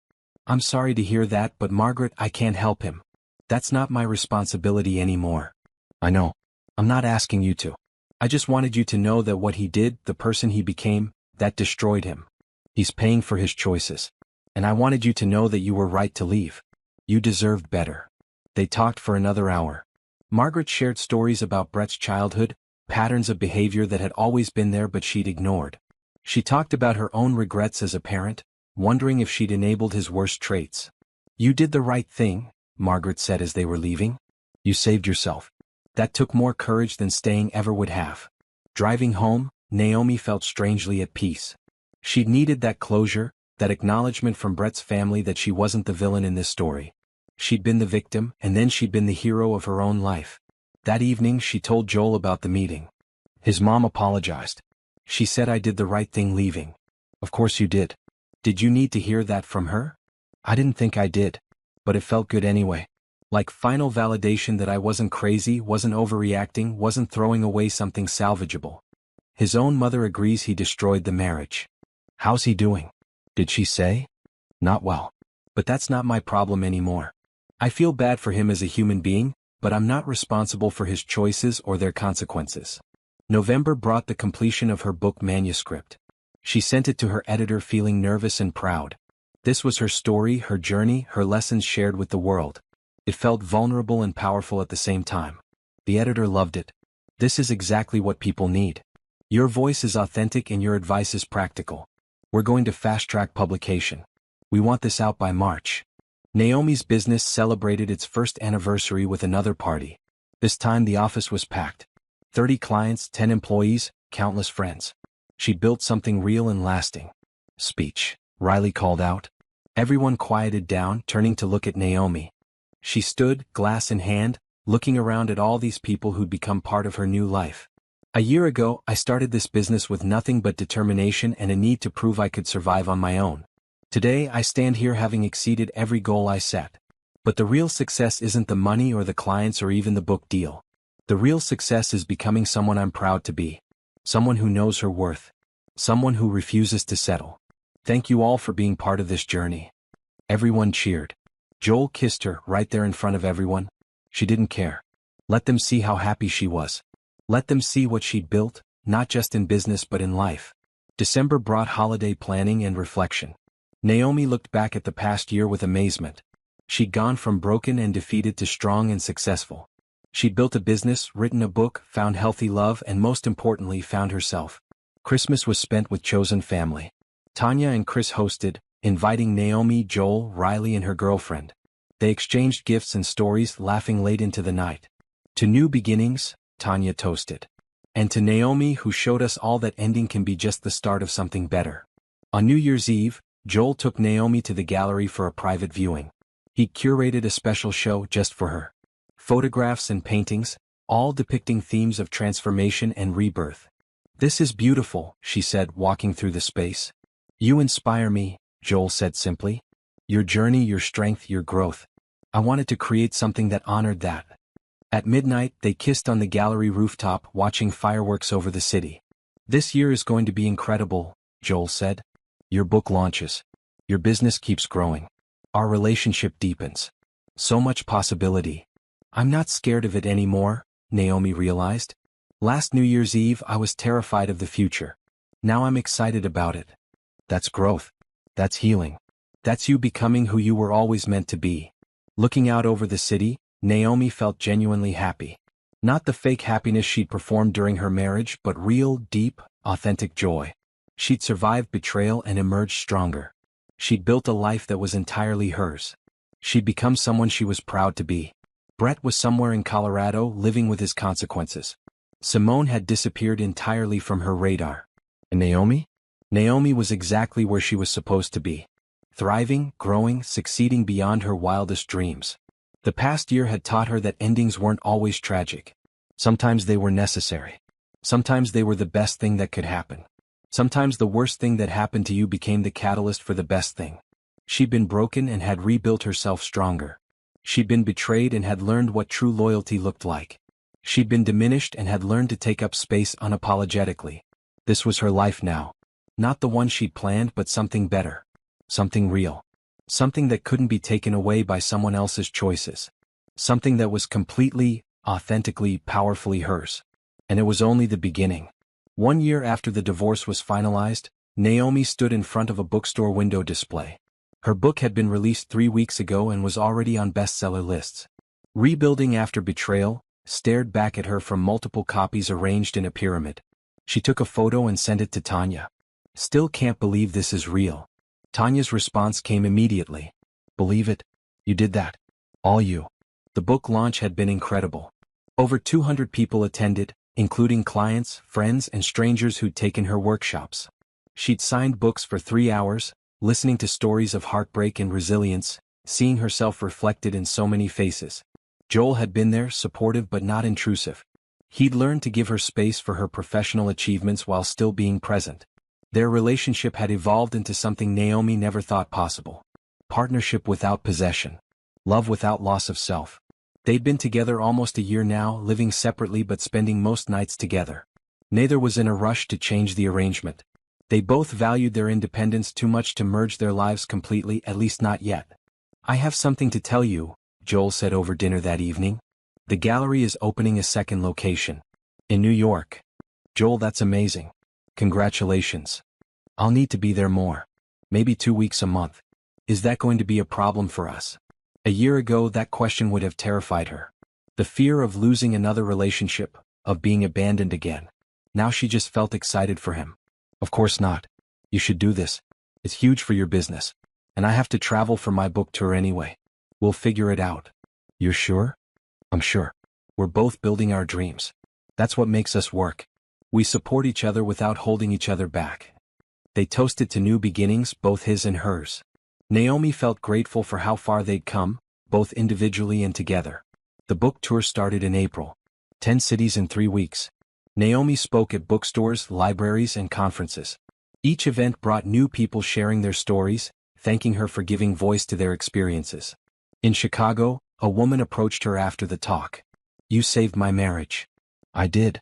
I'm sorry to hear that, but Margaret, I can't help him. That's not my responsibility anymore. I know. I'm not asking you to. I just wanted you to know that what he did, the person he became, that destroyed him. He's paying for his choices. And I wanted you to know that you were right to leave. You deserved better. They talked for another hour. Margaret shared stories about Brett's childhood, patterns of behavior that had always been there but she'd ignored. She talked about her own regrets as a parent, wondering if she'd enabled his worst traits. You did the right thing, Margaret said as they were leaving. You saved yourself. That took more courage than staying ever would have. Driving home, Naomi felt strangely at peace. She'd needed that closure, that acknowledgement from Brett's family that she wasn't the villain in this story. She'd been the victim, and then she'd been the hero of her own life. That evening she told Joel about the meeting. His mom apologized. She said I did the right thing leaving. Of course you did. Did you need to hear that from her? I didn't think I did. But it felt good anyway. Like final validation that I wasn't crazy, wasn't overreacting, wasn't throwing away something salvageable. His own mother agrees he destroyed the marriage. How's he doing? Did she say? Not well. But that's not my problem anymore. I feel bad for him as a human being, but I'm not responsible for his choices or their consequences. November brought the completion of her book manuscript. She sent it to her editor feeling nervous and proud. This was her story, her journey, her lessons shared with the world. It felt vulnerable and powerful at the same time. The editor loved it. This is exactly what people need. Your voice is authentic and your advice is practical. We're going to fast-track publication. We want this out by March. Naomi's business celebrated its first anniversary with another party. This time the office was packed. 30 clients, 10 employees, countless friends. She built something real and lasting. Speech, Riley called out. Everyone quieted down, turning to look at Naomi. She stood, glass in hand, looking around at all these people who'd become part of her new life. A year ago, I started this business with nothing but determination and a need to prove I could survive on my own. Today, I stand here having exceeded every goal I set. But the real success isn't the money or the clients or even the book deal. The real success is becoming someone I'm proud to be. Someone who knows her worth. Someone who refuses to settle. Thank you all for being part of this journey. Everyone cheered. Joel kissed her right there in front of everyone. She didn't care. Let them see how happy she was. Let them see what she'd built, not just in business but in life. December brought holiday planning and reflection. Naomi looked back at the past year with amazement. She'd gone from broken and defeated to strong and successful. She'd built a business, written a book, found healthy love, and most importantly, found herself. Christmas was spent with chosen family. Tanya and Chris hosted, inviting Naomi, Joel, Riley, and her girlfriend. They exchanged gifts and stories, laughing late into the night. To new beginnings, Tanya toasted. And to Naomi, who showed us all that ending can be just the start of something better. On New Year's Eve, Joel took Naomi to the gallery for a private viewing. He curated a special show just for her. Photographs and paintings, all depicting themes of transformation and rebirth. This is beautiful, she said, walking through the space. You inspire me, Joel said simply. Your journey, your strength, your growth. I wanted to create something that honored that. At midnight, they kissed on the gallery rooftop, watching fireworks over the city. This year is going to be incredible, Joel said. Your book launches. Your business keeps growing. Our relationship deepens. So much possibility. I'm not scared of it anymore, Naomi realized. Last New Year's Eve I was terrified of the future. Now I'm excited about it. That's growth. That's healing. That's you becoming who you were always meant to be. Looking out over the city, Naomi felt genuinely happy. Not the fake happiness she'd performed during her marriage, but real, deep, authentic joy. She'd survived betrayal and emerged stronger. She'd built a life that was entirely hers. She'd become someone she was proud to be. Brett was somewhere in Colorado living with his consequences. Simone had disappeared entirely from her radar. And Naomi? Naomi was exactly where she was supposed to be. Thriving, growing, succeeding beyond her wildest dreams. The past year had taught her that endings weren't always tragic. Sometimes they were necessary. Sometimes they were the best thing that could happen. Sometimes the worst thing that happened to you became the catalyst for the best thing. She'd been broken and had rebuilt herself stronger. She'd been betrayed and had learned what true loyalty looked like. She'd been diminished and had learned to take up space unapologetically. This was her life now. Not the one she'd planned, but something better. Something real. Something that couldn't be taken away by someone else's choices. Something that was completely, authentically, powerfully hers. And it was only the beginning. 1 year after the divorce was finalized, Naomi stood in front of a bookstore window display. Her book had been released 3 weeks ago and was already on bestseller lists. Rebuilding After Betrayal stared back at her from multiple copies arranged in a pyramid. She took a photo and sent it to Tanya. "Still can't believe this is real." Tanya's response came immediately. "Believe it? You did that? All you." The book launch had been incredible. Over 200 people attended, including clients, friends, and strangers who'd taken her workshops. She'd signed books for 3 hours, listening to stories of heartbreak and resilience, seeing herself reflected in so many faces. Joel had been there, supportive but not intrusive. He'd learned to give her space for her professional achievements while still being present. Their relationship had evolved into something Naomi never thought possible. Partnership without possession. Love without loss of self. They'd been together almost a year now, living separately but spending most nights together. Neither was in a rush to change the arrangement. They both valued their independence too much to merge their lives completely, at least not yet. "I have something to tell you," Joel said over dinner that evening. "The gallery is opening a second location. In New York." "Joel, that's amazing. Congratulations. I'll need to be there more. Maybe 2 weeks a month. Is that going to be a problem for us?" A year ago that question would have terrified her. The fear of losing another relationship, of being abandoned again. Now she just felt excited for him. "Of course not. You should do this. It's huge for your business. And I have to travel for my book tour anyway. We'll figure it out." "You're sure?" "I'm sure. We're both building our dreams. That's what makes us work. We support each other without holding each other back." They toasted to new beginnings, both his and hers. Naomi felt grateful for how far they'd come, both individually and together. The book tour started in April. 10 cities in 3 weeks. Naomi spoke at bookstores, libraries, and conferences. Each event brought new people sharing their stories, thanking her for giving voice to their experiences. In Chicago, a woman approached her after the talk. "You saved my marriage." "I did.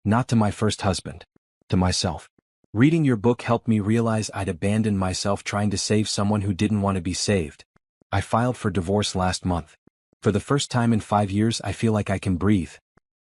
Not to my first husband. To myself. Reading your book helped me realize I'd abandoned myself trying to save someone who didn't want to be saved. I filed for divorce last month. For the first time in 5 years I feel like I can breathe."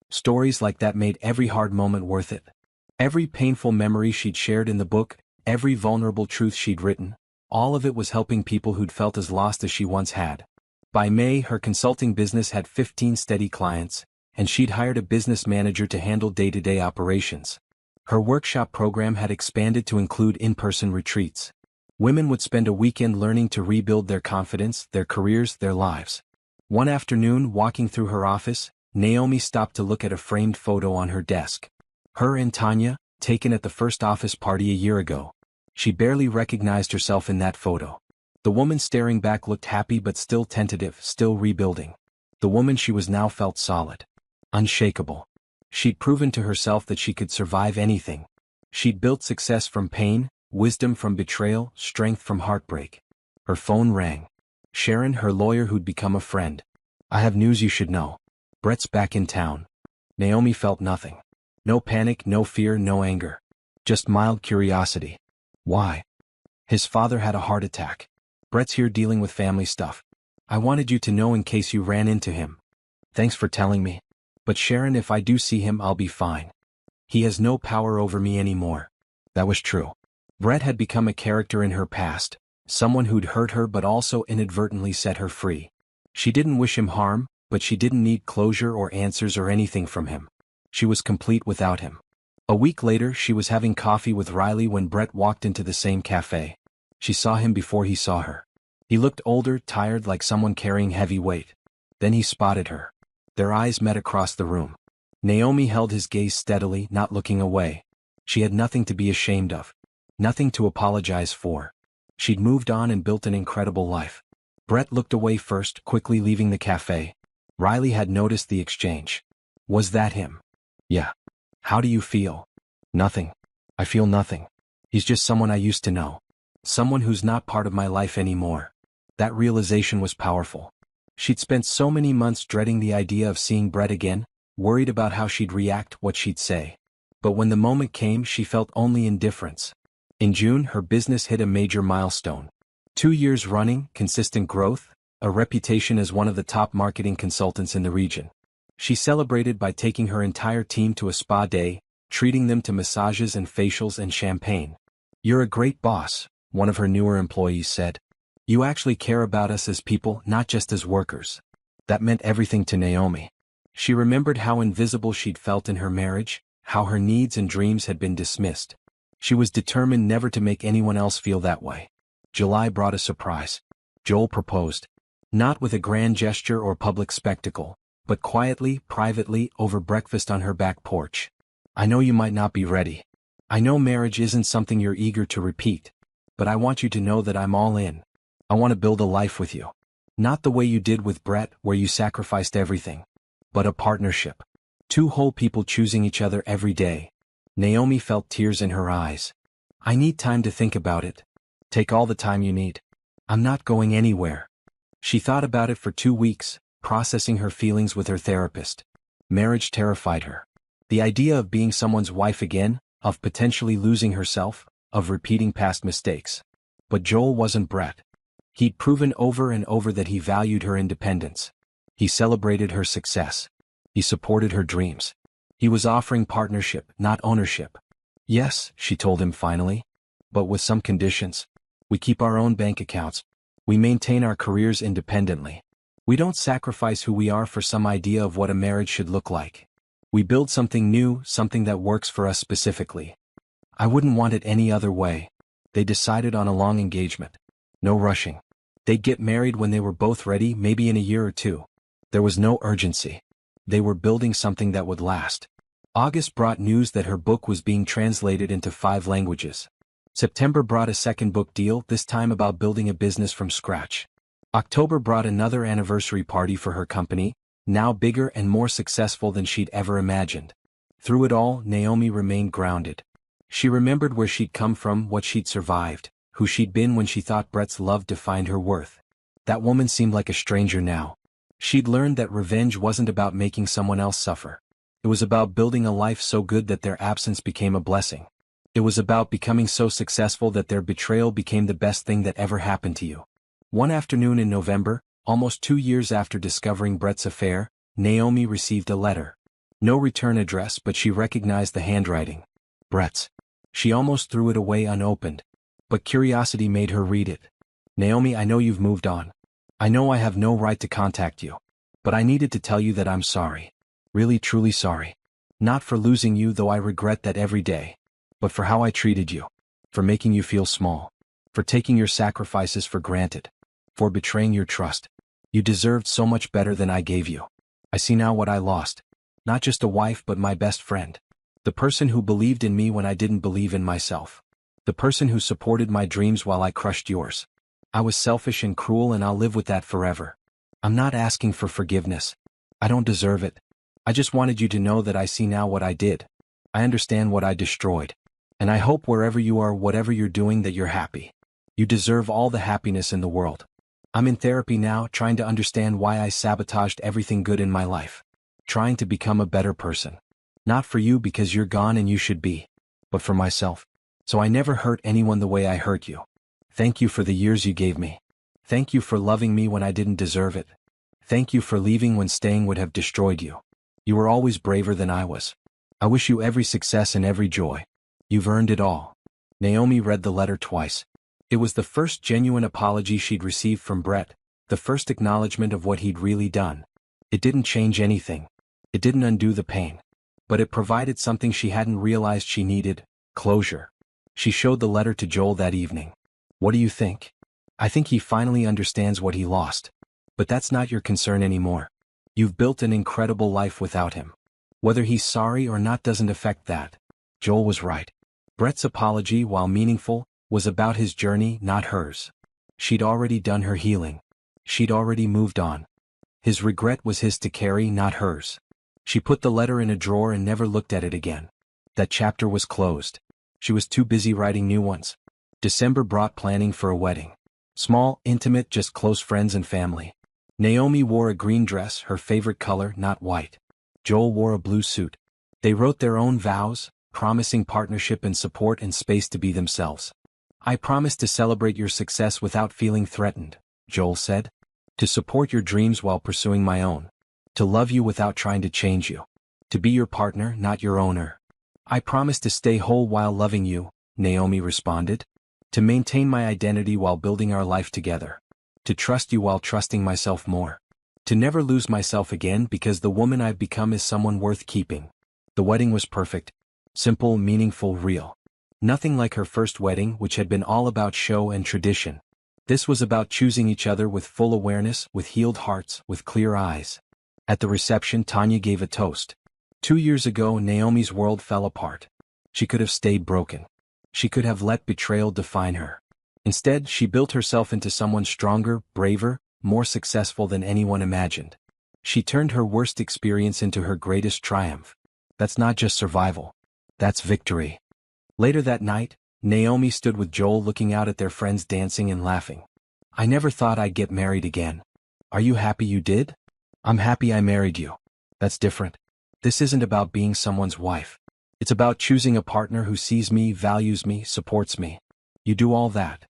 Stories like that made every hard moment worth it. Every painful memory she'd shared in the book, every vulnerable truth she'd written, all of it was helping people who'd felt as lost as she once had. By May, her consulting business had 15 steady clients, and she'd hired a business manager to handle day-to-day operations. Her workshop program had expanded to include in-person retreats. Women would spend a weekend learning to rebuild their confidence, their careers, their lives. One afternoon, walking through her office, Naomi stopped to look at a framed photo on her desk. Her and Tanya, taken at the first office party a year ago. She barely recognized herself in that photo. The woman staring back looked happy but still tentative, still rebuilding. The woman she was now felt solid. Unshakable. She'd proven to herself that she could survive anything. She'd built success from pain, wisdom from betrayal, strength from heartbreak. Her phone rang. Sharon, her lawyer who'd become a friend. "I have news you should know. Brett's back in town." Naomi felt nothing. No panic, no fear, no anger. Just mild curiosity. "Why?" "His father had a heart attack. Brett's here dealing with family stuff. I wanted you to know in case you ran into him." "Thanks for telling me. But Sharon, if I do see him I'll be fine. He has no power over me anymore." That was true. Brett had become a character in her past, someone who'd hurt her but also inadvertently set her free. She didn't wish him harm, but she didn't need closure or answers or anything from him. She was complete without him. A week later she was having coffee with Riley when Brett walked into the same cafe. She saw him before he saw her. He looked older, tired, like someone carrying heavy weight. Then he spotted her. Their eyes met across the room. Naomi held his gaze steadily, not looking away. She had nothing to be ashamed of. Nothing to apologize for. She'd moved on and built an incredible life. Brett looked away first, quickly leaving the cafe. Riley had noticed the exchange. "Was that him?" "Yeah." "How do you feel?" "Nothing. I feel nothing. He's just someone I used to know. Someone who's not part of my life anymore." That realization was powerful. She'd spent so many months dreading the idea of seeing Brett again, worried about how she'd react, what she'd say. But when the moment came, she felt only indifference. In June, her business hit a major milestone. 2 years running, consistent growth, a reputation as one of the top marketing consultants in the region. She celebrated by taking her entire team to a spa day, treating them to massages and facials and champagne. "You're a great boss," one of her newer employees said. "You actually care about us as people, not just as workers." That meant everything to Naomi. She remembered how invisible she'd felt in her marriage, how her needs and dreams had been dismissed. She was determined never to make anyone else feel that way. July brought a surprise. Joel proposed. Not with a grand gesture or public spectacle, but quietly, privately, over breakfast on her back porch. "I know you might not be ready. I know marriage isn't something you're eager to repeat. But I want you to know that I'm all in. I want to build a life with you. Not the way you did with Brett, where you sacrificed everything. But a partnership. 2 whole people choosing each other every day." Naomi felt tears in her eyes. "I need time to think about it." "Take all the time you need. I'm not going anywhere." She thought about it for 2 weeks, processing her feelings with her therapist. Marriage terrified her. The idea of being someone's wife again, of potentially losing herself, of repeating past mistakes. But Joel wasn't Brett. He'd proven over and over that he valued her independence. He celebrated her success. He supported her dreams. He was offering partnership, not ownership. "Yes," she told him finally. "But with some conditions. We keep our own bank accounts. We maintain our careers independently. We don't sacrifice who we are for some idea of what a marriage should look like. We build something new, something that works for us specifically." "I wouldn't want it any other way." They decided on a long engagement. No rushing. They'd get married when they were both ready, maybe in a year or 2. There was no urgency. They were building something that would last. August brought news that her book was being translated into 5 languages. September brought a second book deal, this time about building a business from scratch. October brought another anniversary party for her company, now bigger and more successful than she'd ever imagined. Through it all, Naomi remained grounded. She remembered where she'd come from, what she'd survived, who she'd been when she thought Brett's love defined her worth. That woman seemed like a stranger now. She'd learned that revenge wasn't about making someone else suffer. It was about building a life so good that their absence became a blessing. It was about becoming so successful that their betrayal became the best thing that ever happened to you. One afternoon in November, almost 2 years after discovering Brett's affair, Naomi received a letter. No return address, but she recognized the handwriting. Brett's. She almost threw it away unopened. But curiosity made her read it. "Naomi, I know you've moved on. I know I have no right to contact you. But I needed to tell you that I'm sorry. Really truly sorry. Not for losing you, though I regret that every day. But for how I treated you. For making you feel small. For taking your sacrifices for granted. For betraying your trust. You deserved so much better than I gave you. I see now what I lost. Not just a wife, but my best friend. The person who believed in me when I didn't believe in myself. The person who supported my dreams while I crushed yours. I was selfish and cruel, and I'll live with that forever. I'm not asking for forgiveness. I don't deserve it. I just wanted you to know that I see now what I did. I understand what I destroyed. And I hope wherever you are, whatever you're doing, that you're happy. You deserve all the happiness in the world. I'm in therapy now, trying to understand why I sabotaged everything good in my life. Trying to become a better person. Not for you because you're gone and you should be. But for myself. So I never hurt anyone the way I hurt you. Thank you for the years you gave me. Thank you for loving me when I didn't deserve it. Thank you for leaving when staying would have destroyed you. You were always braver than I was. I wish you every success and every joy. You've earned it all." Naomi read the letter twice. It was the first genuine apology she'd received from Brett, the first acknowledgement of what he'd really done. It didn't change anything. It didn't undo the pain. But it provided something she hadn't realized she needed: closure. She showed the letter to Joel that evening. "What do you think?" "I think he finally understands what he lost. But that's not your concern anymore. You've built an incredible life without him. Whether he's sorry or not doesn't affect that." Joel was right. Brett's apology, while meaningful, was about his journey, not hers. She'd already done her healing. She'd already moved on. His regret was his to carry, not hers. She put the letter in a drawer and never looked at it again. That chapter was closed. She was too busy writing new ones. December brought planning for a wedding. Small, intimate, just close friends and family. Naomi wore a green dress, her favorite color, not white. Joel wore a blue suit. They wrote their own vows, promising partnership and support and space to be themselves. "I promise to celebrate your success without feeling threatened," Joel said. "To support your dreams while pursuing my own. To love you without trying to change you. To be your partner, not your owner." "I promise to stay whole while loving you," Naomi responded. "To maintain my identity while building our life together. To trust you while trusting myself more. To never lose myself again because the woman I've become is someone worth keeping." The wedding was perfect. Simple, meaningful, real. Nothing like her first wedding, which had been all about show and tradition. This was about choosing each other with full awareness, with healed hearts, with clear eyes. At the reception, Tanya gave a toast. 2 years ago, Naomi's world fell apart. She could have stayed broken. She could have let betrayal define her. Instead, she built herself into someone stronger, braver, more successful than anyone imagined. She turned her worst experience into her greatest triumph. That's not just survival. That's victory. Later that night, Naomi stood with Joel looking out at their friends dancing and laughing. "I never thought I'd get married again. Are you happy you did?" "I'm happy I married you. That's different. This isn't about being someone's wife. It's about choosing a partner who sees me, values me, supports me. You do all that.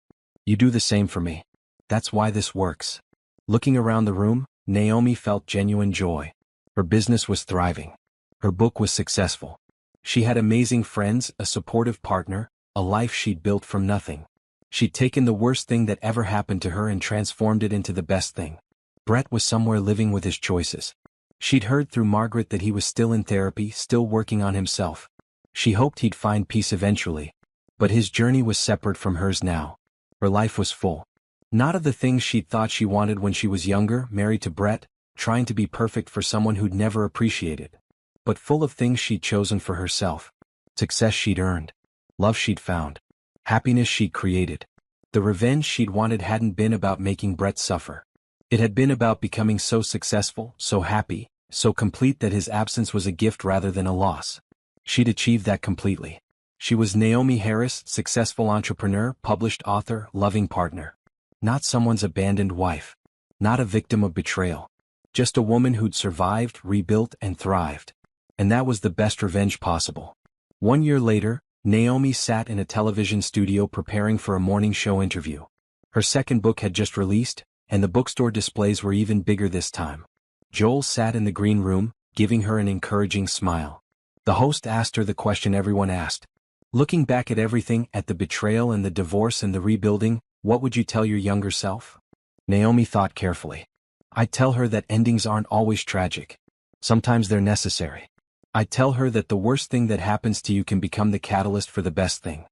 You do the same for me. That's why this works." Looking around the room, Naomi felt genuine joy. Her business was thriving. Her book was successful. She had amazing friends, a supportive partner, a life she'd built from nothing. She'd taken the worst thing that ever happened to her and transformed it into the best thing. Brett was somewhere living with his choices. She'd heard through Margaret that he was still in therapy, still working on himself. She hoped he'd find peace eventually. But his journey was separate from hers now. Her life was full. Not of the things she'd thought she wanted when she was younger, married to Brett, trying to be perfect for someone who'd never appreciated. But full of things she'd chosen for herself. Success she'd earned. Love she'd found. Happiness she'd created. The revenge she'd wanted hadn't been about making Brett suffer. It had been about becoming so successful, so happy, so complete that his absence was a gift rather than a loss. She'd achieved that completely. She was Naomi Harris, successful entrepreneur, published author, loving partner. Not someone's abandoned wife. Not a victim of betrayal. Just a woman who'd survived, rebuilt, and thrived. And that was the best revenge possible. 1 year later, Naomi sat in a television studio preparing for a morning show interview. Her second book had just released, and the bookstore displays were even bigger this time. Joel sat in the green room, giving her an encouraging smile. The host asked her the question everyone asked. "Looking back at everything, at the betrayal and the divorce and the rebuilding, what would you tell your younger self?" Naomi thought carefully. "I'd tell her that endings aren't always tragic. Sometimes they're necessary. I'd tell her that the worst thing that happens to you can become the catalyst for the best thing.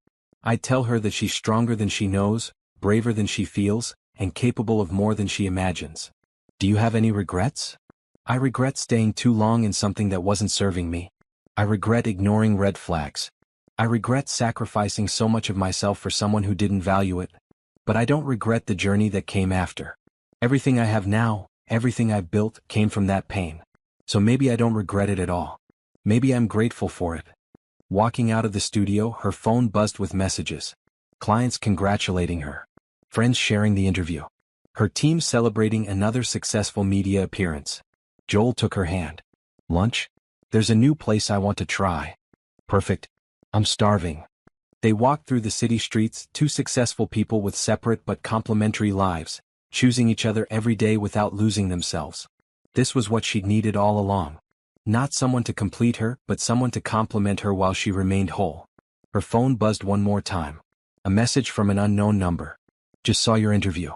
I'd tell her that she's stronger than she knows, braver than she feels, and capable of more than she imagines." "Do you have any regrets?" "I regret staying too long in something that wasn't serving me. I regret ignoring red flags. I regret sacrificing so much of myself for someone who didn't value it. But I don't regret the journey that came after. Everything I have now, everything I've built, came from that pain. So maybe I don't regret it at all. Maybe I'm grateful for it." Walking out of the studio, her phone buzzed with messages. Clients congratulating her. Friends sharing the interview. Her team celebrating another successful media appearance. Joel took her hand. "Lunch? There's a new place I want to try." "Perfect. I'm starving." They walked through the city streets, two successful people with separate but complementary lives, choosing each other every day without losing themselves. This was what she'd needed all along. Not someone to complete her, but someone to complement her while she remained whole. Her phone buzzed one more time. A message from an unknown number. "Just saw your interview.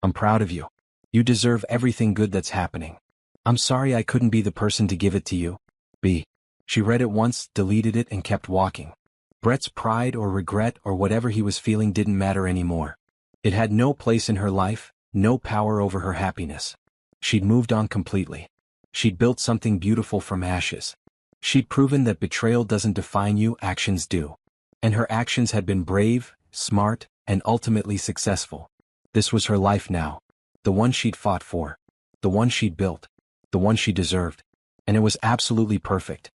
I'm proud of you. You deserve everything good that's happening. I'm sorry I couldn't be the person to give it to you. B." She read it once, deleted it, and kept walking. Brett's pride or regret or whatever he was feeling didn't matter anymore. It had no place in her life, no power over her happiness. She'd moved on completely. She'd built something beautiful from ashes. She'd proven that betrayal doesn't define you, actions do. And her actions had been brave, smart, and ultimately successful. This was her life now. The one she'd fought for. The one she'd built. The one she deserved. And it was absolutely perfect.